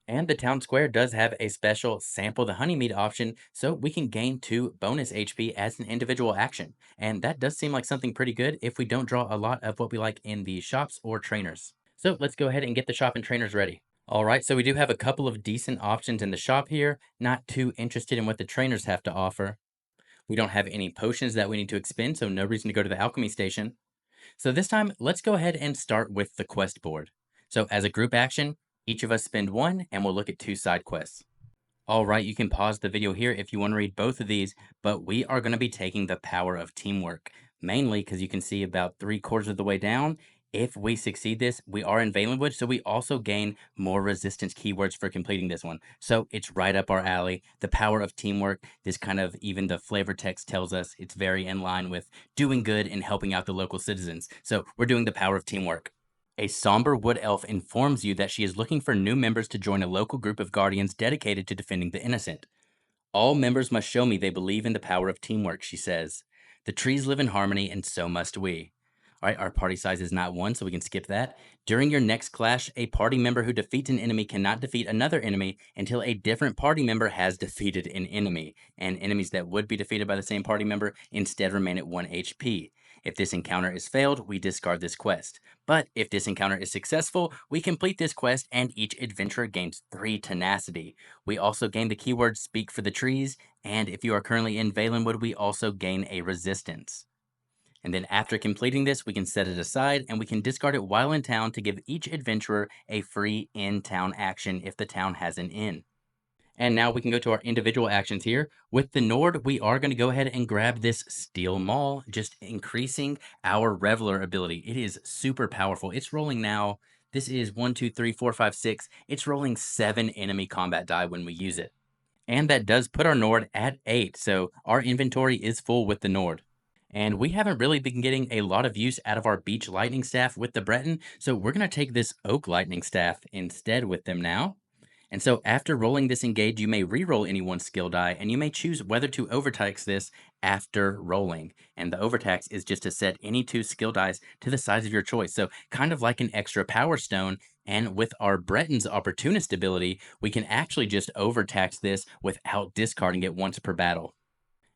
And the town square does have a special sample the honey mead option, so we can gain 2 bonus HP as an individual action. And that does seem like something pretty good if we don't draw a lot of what we like in the shops or trainers. So let's go ahead and get the shop and trainers ready. All right, so we do have a couple of decent options in the shop here. Not too interested in what the trainers have to offer. We don't have any potions that we need to expend, so no reason to go to the alchemy station. So this time, let's go ahead and start with the quest board. So as a group action, each of us spend 1, and we'll look at 2 side quests. All right, you can pause the video here if you want to read both of these, but we are going to be taking the power of teamwork, mainly because you can see about 3/4 of the way down. If we succeed this, we are in Valenwood, so we also gain more resistance keywords for completing this one. So it's right up our alley. The power of teamwork, this kind of, even the flavor text tells us it's very in line with doing good and helping out the local citizens. So we're doing the power of teamwork. A somber wood elf informs you that she is looking for new members to join a local group of guardians dedicated to defending the innocent. All members must show me they believe in the power of teamwork, she says. The trees live in harmony, and so must we. All right, our party size is not 1, so we can skip that. During your next clash, a party member who defeats an enemy cannot defeat another enemy until a different party member has defeated an enemy, and enemies that would be defeated by the same party member instead remain at 1 HP. If this encounter is failed, we discard this quest. But if this encounter is successful, we complete this quest and each adventurer gains 3 tenacity. We also gain the keyword Speak for the Trees, and if you are currently in Valenwood, we also gain a resistance. And then after completing this, we can set it aside and we can discard it while in town to give each adventurer a free in-town action if the town has an inn. And now we can go to our individual actions here. With the Nord, we are going to go ahead and grab this Steel Maul, just increasing our Reveler ability. It is super powerful. It's rolling now. This is 1, 2, 3, 4, 5, 6. It's rolling 7 enemy combat die when we use it. And that does put our Nord at 8, so our inventory is full with the Nord. And we haven't really been getting a lot of use out of our Beach Lightning Staff with the Breton, so we're going to take this Oak Lightning Staff instead with them now. And so after rolling this engage, you may re-roll any one skill die, and you may choose whether to overtax this after rolling. And the overtax is just to set any two skill dice to the size of your choice. So kind of like an extra power stone. And with our Breton's Opportunist ability, we can actually just overtax this without discarding it once per battle.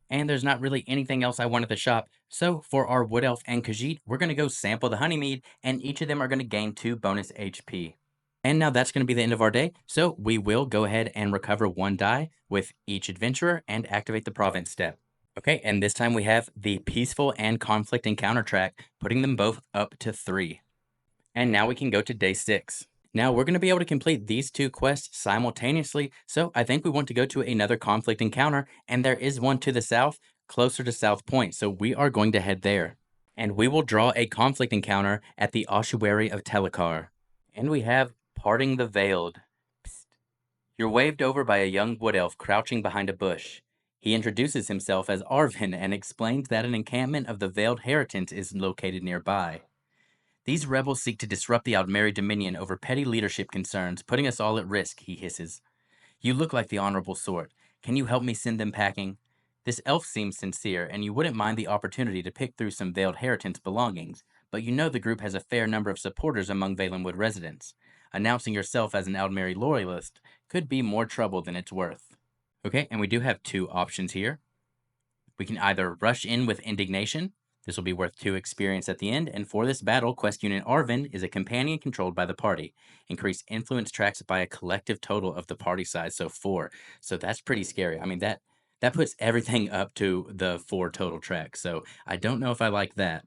And there's not really anything else I want at the shop. So for our Wood Elf and Khajiit, we're going to go sample the Honeymead, and each of them are going to gain 2 bonus HP. And now that's going to be the end of our day, so we will go ahead and recover 1 die with each adventurer and activate the province step. Okay, and this time we have the Peaceful and Conflict Encounter track, putting them both up to 3. And now we can go to day 6. Now we're going to be able to complete these 2 quests simultaneously, so I think we want to go to another conflict encounter, and there is one to the south, closer to South Point, so we are going to head there. And we will draw a conflict encounter at the Ossuary of Telekar. And we have Parting the Veiled. Psst. You're waved over by a young wood elf crouching behind a bush. He introduces himself as Arvin and explains that an encampment of the Veiled Heritants is located nearby. These rebels seek to disrupt the Aldmeri Dominion over petty leadership concerns, putting us all at risk, he hisses. You look like the honorable sort. Can you help me send them packing? This elf seems sincere, and you wouldn't mind the opportunity to pick through some Veiled Heritants' belongings, but you know the group has a fair number of supporters among Valenwood residents. Announcing yourself as an Aldmeri loyalist could be more trouble than it's worth. Okay, and we do have 2 options here. We can either rush in with Indignation. This will be worth 2 experience at the end, and for this battle, Quest Unit Arvin is a companion controlled by the party. Increase influence tracks by a collective total of the party size, so 4. So that's pretty scary. I mean, that puts everything up to the 4 total tracks, so I don't know if I like that.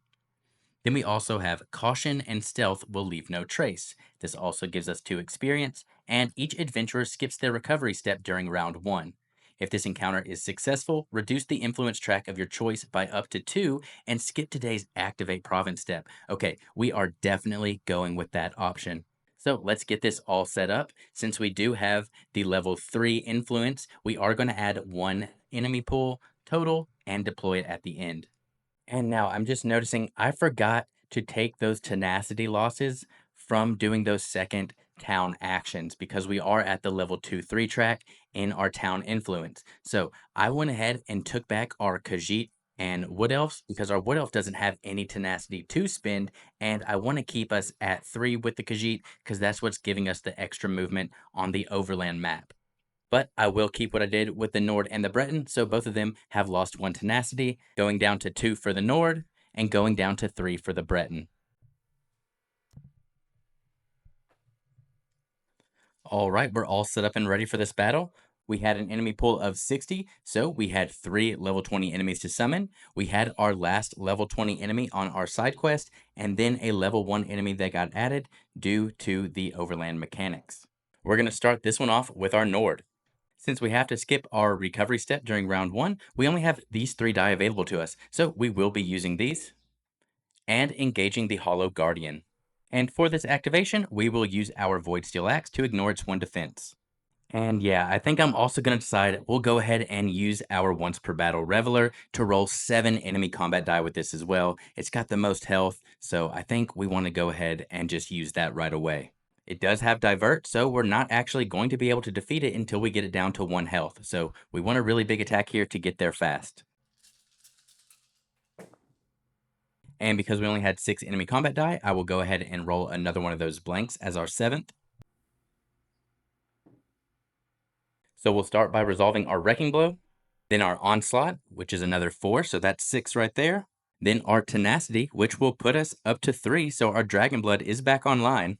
Then we also have Caution and Stealth will leave no trace. This also gives us 2 experience, and each adventurer skips their recovery step during round 1. If this encounter is successful, reduce the influence track of your choice by up to 2 and skip today's Activate Province step. Okay, we are definitely going with that option. So let's get this all set up. Since we do have the level 3 influence, we are going to add 1 enemy pool total and deploy it at the end. And now I'm just noticing I forgot to take those tenacity losses from doing those second town actions because we are at the level 2-3 track in our town influence. So I went ahead and took back our Khajiit and Wood Elves because our Wood Elf doesn't have any tenacity to spend, and I want to keep us at 3 with the Khajiit because that's what's giving us the extra movement on the overland map. But I will keep what I did with the Nord and the Breton, so both of them have lost 1 tenacity, going down to 2 for the Nord, and going down to 3 for the Breton. Alright, we're all set up and ready for this battle. We had an enemy pool of 60, so we had 3 level 20 enemies to summon. We had our last level 20 enemy on our side quest, and then a level 1 enemy that got added due to the overland mechanics. We're going to start this one off with our Nord. Since we have to skip our recovery step during round 1, we only have these 3 die available to us, so we will be using these and engaging the Hollow Guardian. And for this activation, we will use our Void Steel Axe to ignore its 1 defense. And yeah, I think I'm also going to decide we'll go ahead and use our once per battle Reveler to roll 7 enemy combat die with this as well. It's got the most health, so I think we want to go ahead and just use that right away. It does have Divert, so we're not actually going to be able to defeat it until we get it down to 1 health. So we want a really big attack here to get there fast. And because we only had 6 enemy combat die, I will go ahead and roll another one of those blanks as our 7th. So we'll start by resolving our Wrecking Blow, then our Onslaught, which is another 4, so that's 6 right there. Then our Tenacity, which will put us up to 3, so our Dragon Blood is back online.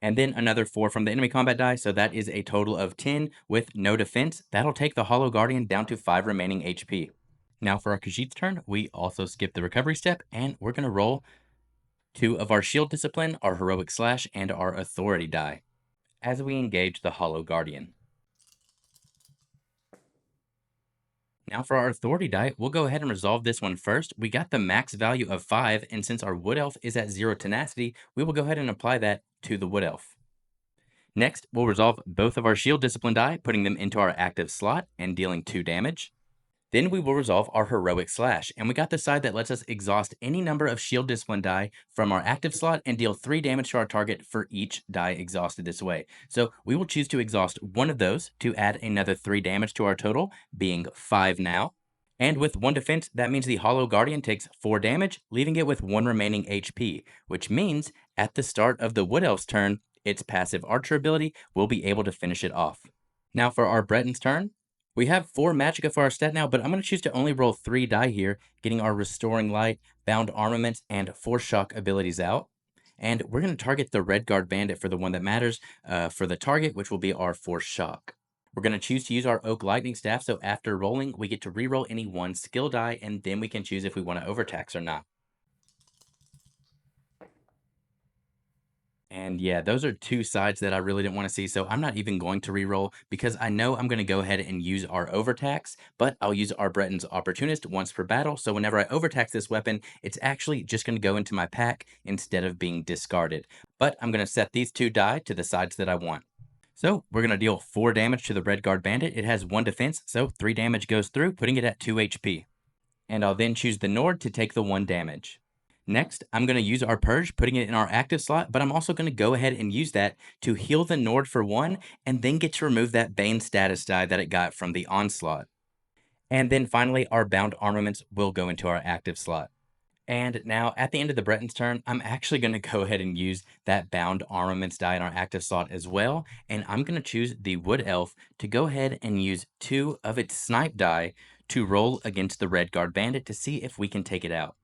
And then another 4 from the enemy combat die, so that is a total of 10 with no defense. That'll take the Hollow Guardian down to 5 remaining HP. Now for our Khajiit's turn, we also skip the recovery step, and we're going to roll 2 of our Shield Discipline, our Heroic Slash, and our Authority die as we engage the Hollow Guardian. Now for our Authority die, we'll go ahead and resolve this one first. We got the max value of 5, and since our Wood Elf is at 0 tenacity, we will go ahead and apply that to the Wood Elf. Next, we'll resolve both of our shield discipline die, putting them into our active slot and dealing 2 damage. Then we will resolve our heroic slash, and we got the side that lets us exhaust any number of shield discipline die from our active slot and deal 3 damage to our target for each die exhausted this way. So we will choose to exhaust one of those to add another 3 damage to our total, being 5 now. And with 1 defense, that means the Hollow Guardian takes 4 damage, leaving it with 1 remaining HP, which means at the start of the Wood Elf's turn, its passive archer ability will be able to finish it off. Now for our Breton's turn, we have 4 Magicka for our stat now, but I'm going to choose to only roll 3 die here, getting our Restoring Light, Bound Armaments, and Force Shock abilities out. And we're going to target the Red Guard Bandit for the one that matters for the target, which will be our Force Shock. We're going to choose to use our Oak Lightning Staff, so after rolling, we get to reroll any 1 skill die, and then we can choose if we want to overtax or not. And yeah, those are 2 sides that I really didn't want to see, so I'm not even going to reroll because I know I'm going to go ahead and use our overtax, but I'll use our Breton's Opportunist once per battle, so whenever I overtax this weapon, it's actually just going to go into my pack instead of being discarded. But I'm going to set these 2 die to the sides that I want. So we're going to deal 4 damage to the Red Guard Bandit. It has 1 defense, so 3 damage goes through, putting it at 2 HP. And I'll then choose the Nord to take the 1 damage. Next, I'm going to use our Purge, putting it in our active slot, but I'm also going to go ahead and use that to heal the Nord for 1, and then get to remove that Bane status die that it got from the Onslaught. And then finally, our Bound Armaments will go into our active slot. And now, at the end of the Breton's turn, I'm actually going to go ahead and use that Bound Armaments die in our active slot as well, and I'm going to choose the Wood Elf to go ahead and use 2 of its Snipe die to roll against the Red Guard Bandit to see if we can take it out.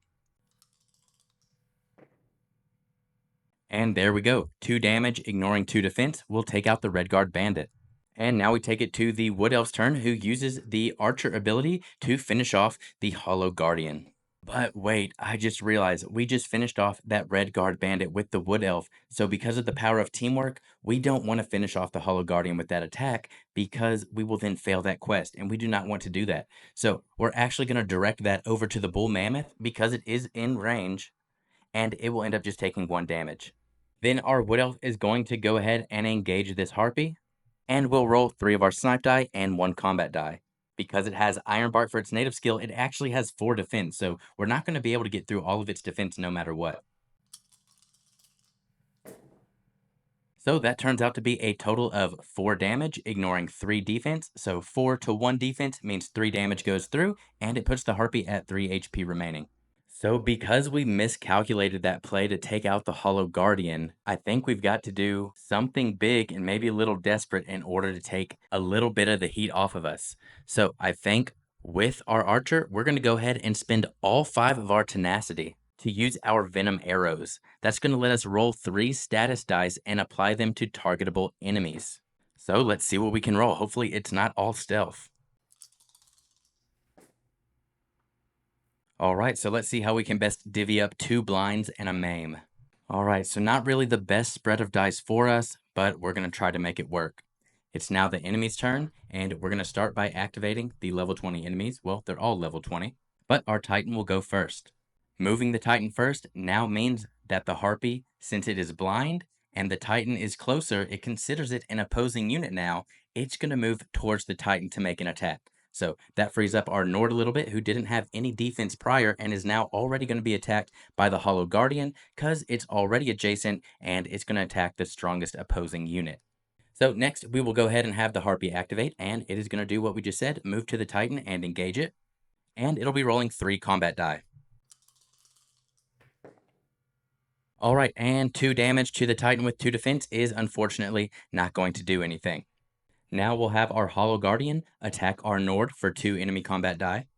And there we go, 2 damage, ignoring 2 defense, will take out the Red Guard Bandit. And now we take it to the Wood Elf's turn, who uses the Archer ability to finish off the Hollow Guardian. But wait, I just realized we just finished off that Red Guard Bandit with the Wood Elf, so because of the power of teamwork, we don't want to finish off the Hollow Guardian with that attack, because we will then fail that quest, and we do not want to do that. So we're actually going to direct that over to the Bull Mammoth, because it is in range, and it will end up just taking 1 damage. Then our Wood Elf is going to go ahead and engage this Harpy, and we'll roll 3 of our Snipe die and 1 combat die. Because it has Iron Bark for its native skill, it actually has 4 defense, so we're not going to be able to get through all of its defense no matter what. So that turns out to be a total of 4 damage, ignoring 3 defense, so 4 to 1 defense means 3 damage goes through, and it puts the Harpy at 3 HP remaining. So because we miscalculated that play to take out the Hollow Guardian, I think we've got to do something big and maybe a little desperate in order to take a little bit of the heat off of us. So I think with our Archer, we're going to go ahead and spend all 5 of our tenacity to use our Venom Arrows. That's going to let us roll 3 status dice and apply them to targetable enemies. So let's see what we can roll. Hopefully it's not all stealth. Alright, so let's see how we can best divvy up 2 blinds and a maim. Alright, so not really the best spread of dice for us, but we're going to try to make it work. It's now the enemy's turn, and we're going to start by activating the level 20 enemies. Well, they're all level 20, but our Titan will go first. Moving the Titan first now means that the Harpy, since it is blind, and the Titan is closer, it considers it an opposing unit now, it's going to move towards the Titan to make an attack. So that frees up our Nord a little bit, who didn't have any defense prior and is now already going to be attacked by the Hollow Guardian because it's already adjacent and it's going to attack the strongest opposing unit. So next, we will go ahead and have the Harpy activate, and it is going to do what we just said, move to the Titan and engage it. And it'll be rolling 3 combat die. Alright, and 2 damage to the Titan with 2 defense is unfortunately not going to do anything. Now we'll have our Hollow Guardian attack our Nord for 2 enemy combat die.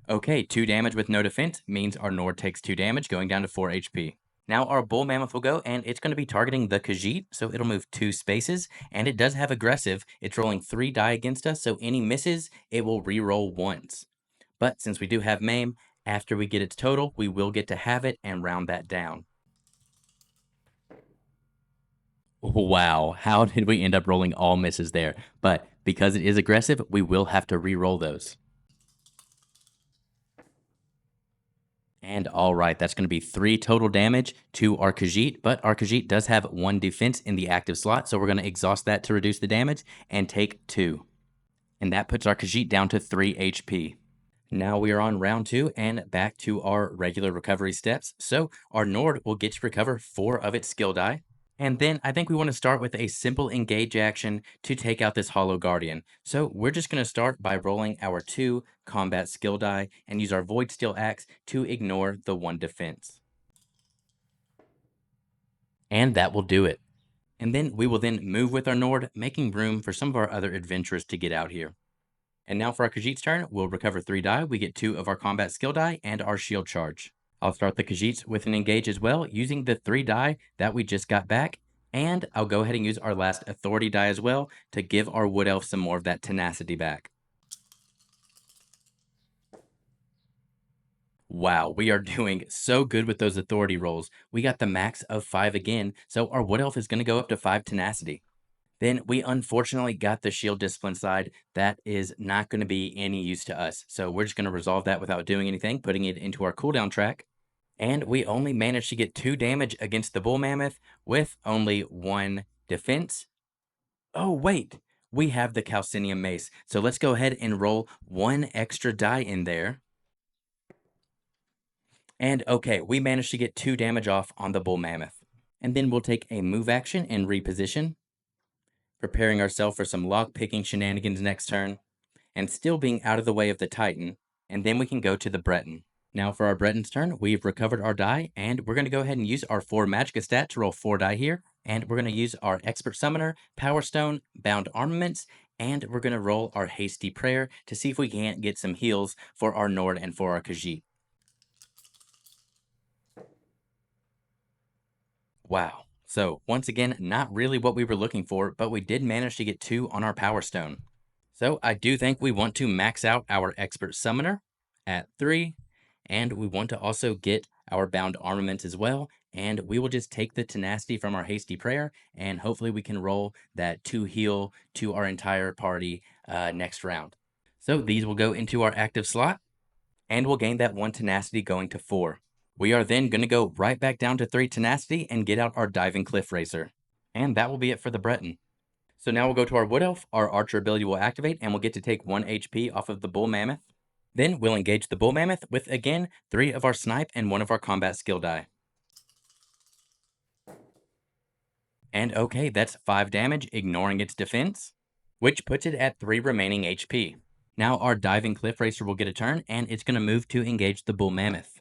Okay, 2 damage with no defense means our Nord takes 2 damage, going down to 4 HP. Now our Bull Mammoth will go, and it's going to be targeting the Khajiit, so it'll move 2 spaces, and it does have aggressive. It's rolling 3 die against us, so any misses, it will re-roll once. But since we do have maim, after we get its total, we will get to have it and round that down. Wow, how did we end up rolling all misses there? But because it is aggressive, we will have to re-roll those. And all right, that's going to be 3 total damage to our Khajiit, but our Khajiit does have 1 defense in the active slot, so we're going to exhaust that to reduce the damage and take 2. And that puts our Khajiit down to 3 HP. Now we are on round 2 and back to our regular recovery steps. So our Nord will get to recover 4 of its skill die. And then I think we want to start with a simple engage action to take out this Hollow Guardian. So we're just going to start by rolling our 2 combat skill die and use our Void Steel Axe to ignore the 1 defense. And that will do it. And then we will then move with our Nord, making room for some of our other adventurers to get out here. And now for our Khajiit's turn, we'll recover 3 die. We get 2 of our combat skill die and our shield charge. I'll start the Khajiits with an engage as well, using the 3 die that we just got back. And I'll go ahead and use our last authority die as well to give our Wood Elf some more of that tenacity back. Wow, we are doing so good with those authority rolls. We got the max of 5 again, so our Wood Elf is going to go up to 5 tenacity. Then we unfortunately got the shield discipline side. That is not going to be any use to us. So we're just going to resolve that without doing anything, putting it into our cooldown track. And we only managed to get 2 damage against the bull mammoth with only 1 defense. Oh, wait, we have the calcinium mace. So let's go ahead and roll 1 extra die in there. And okay, we managed to get 2 damage off on the bull mammoth. And then we'll take a move action and reposition, preparing ourselves for some lock-picking shenanigans next turn, and still being out of the way of the Titan, and then we can go to the Breton. Now for our Breton's turn, we've recovered our die, and we're going to go ahead and use our 4 Magicka stat to roll 4 die here, and we're going to use our Expert Summoner, Power Stone, Bound Armaments, and we're going to roll our Hasty Prayer to see if we can't get some heals for our Nord and for our Khajiit. Wow. So once again, not really what we were looking for, but we did manage to get 2 on our Power Stone. So I do think we want to max out our Expert Summoner at 3, and we want to also get our Bound Armament as well, and we will just take the tenacity from our Hasty Prayer, and hopefully we can roll that 2 heal to our entire party next round. So these will go into our active slot, and we'll gain that 1 tenacity going to 4. We are then going to go right back down to 3 tenacity and get out our Diving Cliff Racer. And that will be it for the Breton. So now we'll go to our Wood Elf, our Archer ability will activate, and we'll get to take 1 HP off of the Bull Mammoth. Then we'll engage the Bull Mammoth with, again, 3 of our Snipe and 1 of our Combat Skill die. And okay, that's 5 damage, ignoring its defense, which puts it at 3 remaining HP. Now our Diving Cliff Racer will get a turn, and it's going to move to engage the Bull Mammoth.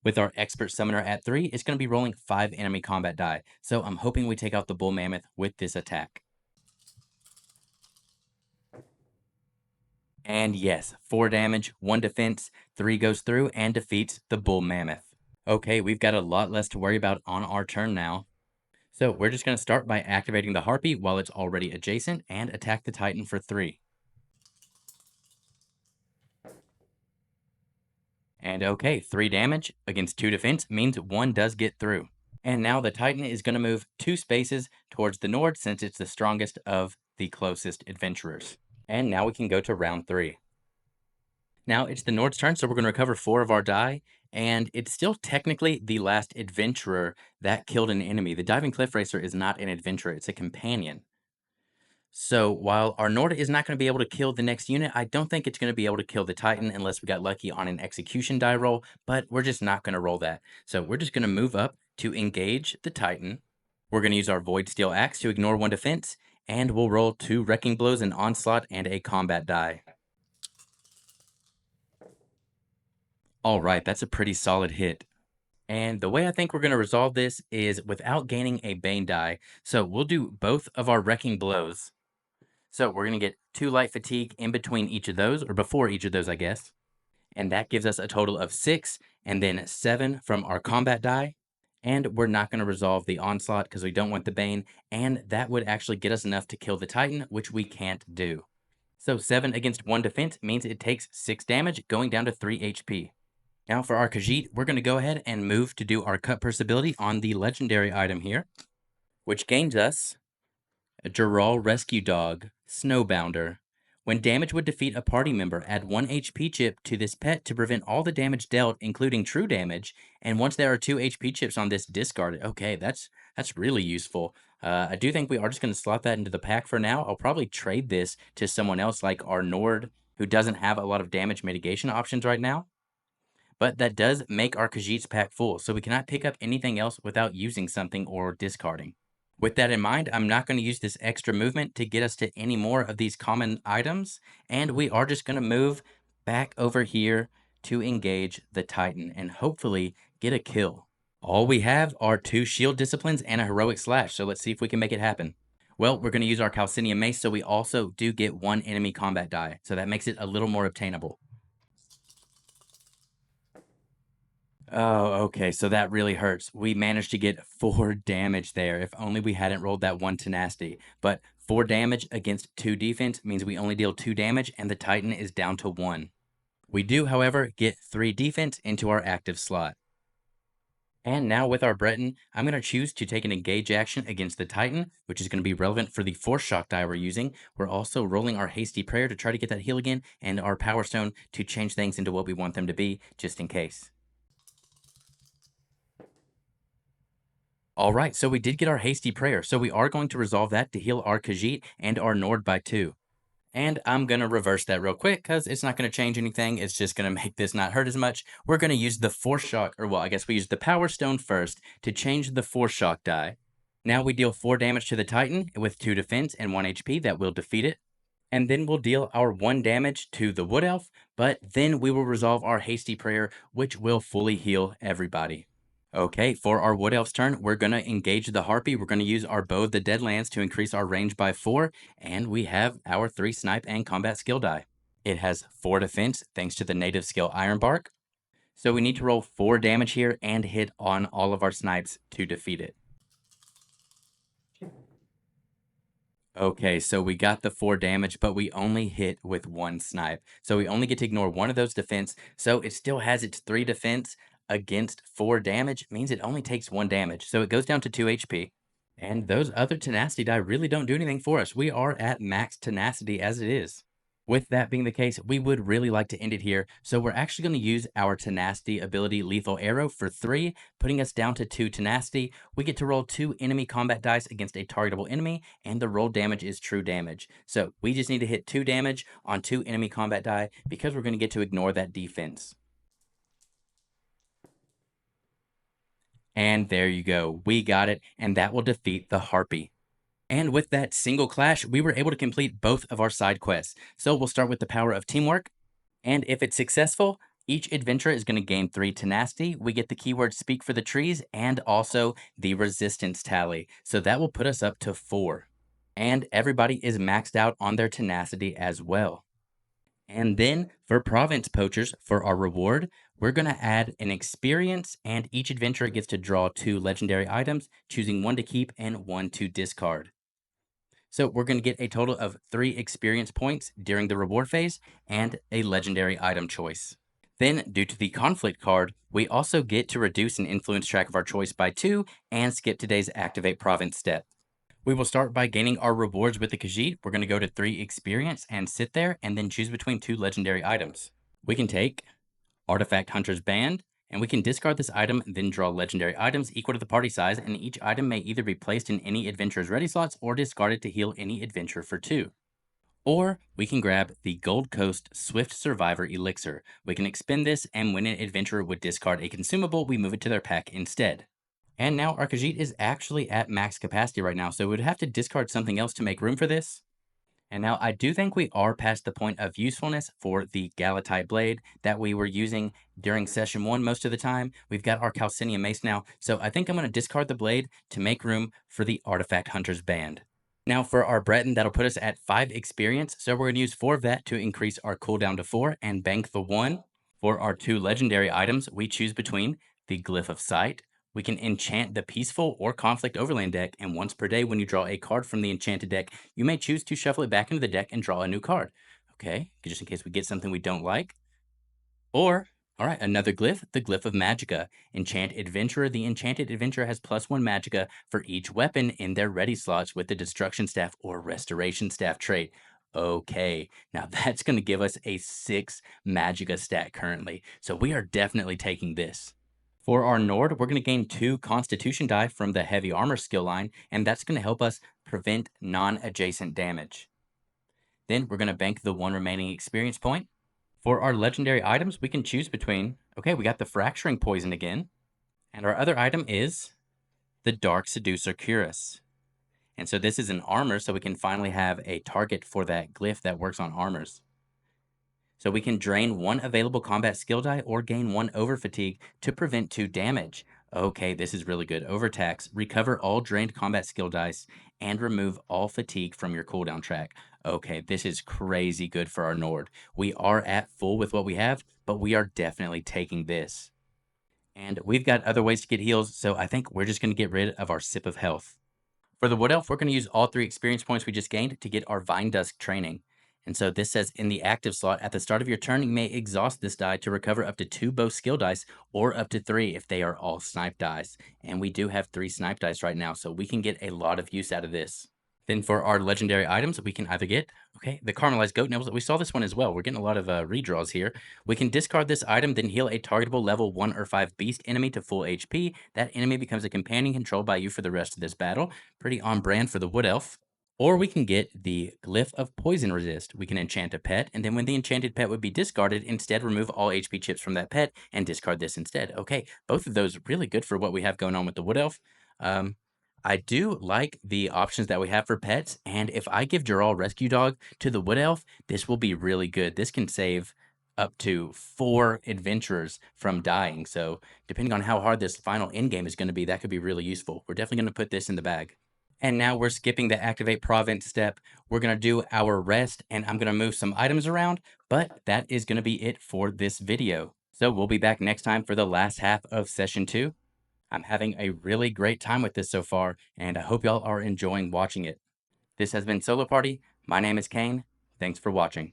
With our Expert Summoner at 3, it's going to be rolling 5 enemy combat die, so I'm hoping we take out the Bull Mammoth with this attack. And yes, 4 damage, 1 defense, 3 goes through and defeats the Bull Mammoth. Okay, we've got a lot less to worry about on our turn now. So we're just going to start by activating the Harpy while it's already adjacent and attack the Titan for 3. And okay, 3 damage against 2 defense means 1 does get through. And now the Titan is going to move 2 spaces towards the Nord since it's the strongest of the closest adventurers. And now we can go to round 3. Now it's the Nord's turn, so we're going to recover 4 of our die, and it's still technically the last adventurer that killed an enemy. The Diving Cliff Racer is not an adventurer, it's a companion. So while our Nord is not going to be able to kill the next unit, I don't think it's going to be able to kill the Titan unless we got lucky on an execution die roll, but we're just not going to roll that. So we're just going to move up to engage the Titan. We're going to use our Void Steel Axe to ignore 1 defense, and we'll roll 2 Wrecking Blows, an Onslaught, and a Combat die. All right, that's a pretty solid hit. And the way I think we're going to resolve this is without gaining a Bane die. So we'll do both of our Wrecking Blows. So we're going to get 2 light fatigue in between each of those, or before each of those, I guess. And that gives us a total of 6, and then 7 from our combat die. And we're not going to resolve the onslaught because we don't want the Bane, and that would actually get us enough to kill the Titan, which we can't do. So 7 against 1 defense means it takes 6 damage, going down to 3 HP. Now for our Khajiit, we're going to go ahead and move to do our Cut Purse ability on the legendary item here, which gains us a Dural Rescue Dog, Snowbounder, When damage would defeat a party member, add 1 HP chip to this pet to prevent all the damage dealt, including true damage. And once there are 2 HP chips on this, discard it. Okay, that's really useful. I do think we are just going to slot that into the pack for now. I'll probably trade this to someone else like our Nord, who doesn't have a lot of damage mitigation options right now. But that does make our Khajiit's pack full, so we cannot pick up anything else without using something or discarding. With that in mind, I'm not going to use this extra movement to get us to any more of these common items, and we are just going to move back over here to engage the Titan and hopefully get a kill. All we have are 2 shield disciplines and a heroic slash, so let's see if we can make it happen. Well, we're going to use our Calcinium Mace, so we also do get 1 enemy combat die, so that makes it a little more obtainable. Oh, okay. So that really hurts. We managed to get 4 damage there. If only we hadn't rolled that 1 tenacity. But 4 damage against 2 defense means we only deal 2 damage and the Titan is down to 1. We do, however, get 3 defense into our active slot. And now with our Breton, I'm going to choose to take an engage action against the Titan, which is going to be relevant for the Force Shock die we're using. We're also rolling our Hasty Prayer to try to get that heal again, and our Power Stone to change things into what we want them to be, just in case. All right, so we did get our Hasty Prayer, so we are going to resolve that to heal our Khajiit and our Nord by 2. And I'm going to reverse that real quick because it's not going to change anything. It's just going to make this not hurt as much. We're going to use the Force Shock, or well, I guess we use the Power Stone first to change the Force Shock die. Now we deal 4 damage to the Titan with 2 defense and 1 HP that will defeat it. And then we'll deal our 1 damage to the Wood Elf, but then we will resolve our Hasty Prayer, which will fully heal everybody. Okay, for our Wood Elf's turn, we're going to engage the Harpy. We're going to use our Bow of the Deadlands to increase our range by 4, and we have our 3 snipe and combat skill die. It has 4 defense thanks to the native skill Ironbark. So we need to roll 4 damage here and hit on all of our snipes to defeat it. Okay, so we got the 4 damage, but we only hit with 1 snipe. So we only get to ignore 1 of those defense, so it still has its 3 defense against 4 damage, means it only takes 1 damage. So it goes down to 2 HP. And those other tenacity die really don't do anything for us. We are at max tenacity as it is. With that being the case, we would really like to end it here. So we're actually going to use our tenacity ability Lethal Arrow for 3, putting us down to 2 tenacity. We get to roll 2 enemy combat dice against a targetable enemy, and the roll damage is true damage. So we just need to hit 2 damage on 2 enemy combat die because we're going to get to ignore that defense. And there you go. We got it, and that will defeat the Harpy. And with that single clash, we were able to complete both of our side quests. So we'll start with the power of teamwork. And if it's successful, each adventurer is going to gain 3 tenacity. We get the keyword speak for the trees and also the resistance tally. So that will put us up to 4. And everybody is maxed out on their tenacity as well. And then for province poachers, for our reward, we're going to add an experience, and each adventurer gets to draw 2 legendary items, choosing 1 to keep and 1 to discard. So we're going to get a total of 3 experience points during the reward phase and a legendary item choice. Then, due to the conflict card, we also get to reduce an influence track of our choice by 2 and skip today's activate province step. We will start by gaining our rewards with the Khajiit. We're going to go to 3 experience and sit there and then choose between 2 legendary items. We can take Artifact Hunter's Band, and we can discard this item, then draw legendary items equal to the party size, and each item may either be placed in any adventurer's ready slots or discarded to heal any adventurer for 2. Or we can grab the Gold Coast Swift Survivor Elixir. We can expend this, and when an adventurer would discard a consumable, we move it to their pack instead. And now our Khajiit is actually at max capacity right now, so we'd have to discard something else to make room for this. And now I do think we are past the point of usefulness for the Galatite Blade that we were using during session 1 most of the time. We've got our Calcinium Mace now, so I think I'm going to discard the blade to make room for the Artifact Hunter's Band. Now for our Breton, that'll put us at 5 experience, so we're going to use 4 of that to increase our cooldown to 4 and bank the 1. For our 2 legendary items, we choose between the Glyph of Sight. We can enchant the Peaceful or Conflict Overland deck, and once per day when you draw a card from the enchanted deck, you may choose to shuffle it back into the deck and draw a new card. Okay, just in case we get something we don't like. Or, all right, another glyph, the Glyph of Magicka. Enchant Adventurer. The Enchanted Adventurer has +1 Magicka for each weapon in their ready slots with the Destruction Staff or Restoration Staff trait. Okay, now that's going to give us a 6 Magicka stat currently, so we are definitely taking this. For our Nord, we're going to gain 2 Constitution die from the Heavy Armor skill line, and that's going to help us prevent non-adjacent damage. Then we're going to bank the 1 remaining experience point. For our legendary items, we can choose between, okay, we got the Fracturing Poison again, and our other item is the Dark Seducer Cuirass. And so this is an armor, so we can finally have a target for that glyph that works on armors. So we can drain 1 available combat skill die or gain 1 over fatigue to prevent 2 damage. Okay, this is really good. Overtax, recover all drained combat skill dice and remove all fatigue from your cooldown track. Okay, this is crazy good for our Nord. We are at full with what we have, but we are definitely taking this. And we've got other ways to get heals, so I think we're just going to get rid of our Sip of Health. For the Wood Elf, we're going to use all 3 experience points we just gained to get our Vine Dusk training. And so this says in the active slot, at the start of your turn, you may exhaust this die to recover up to 2 bow skill dice or up to 3 if they are all snipe dice. And we do have 3 snipe dice right now, so we can get a lot of use out of this. Then for our legendary items, we can either get, okay, the Caramelized Goat Nibbles. We saw this one as well. We're getting a lot of redraws here. We can discard this item, then heal a targetable level 1 or 5 beast enemy to full HP. That enemy becomes a companion controlled by you for the rest of this battle. Pretty on brand for the Wood Elf. Or we can get the Glyph of Poison Resist. We can enchant a pet, and then when the enchanted pet would be discarded, instead remove all HP chips from that pet and discard this instead. Okay, both of those really good for what we have going on with the Wood Elf. I do like the options that we have for pets, and if I give Geralt Rescue Dog to the Wood Elf, this will be really good. This can save up to 4 adventurers from dying, so depending on how hard this final end game is going to be, that could be really useful. We're definitely going to put this in the bag. And now we're skipping the Activate Province step. We're going to do our rest, and I'm going to move some items around, but that is going to be it for this video. So we'll be back next time for the last half of Session 2. I'm having a really great time with this so far, and I hope y'all are enjoying watching it. This has been Solo Party. My name is Kane. Thanks for watching.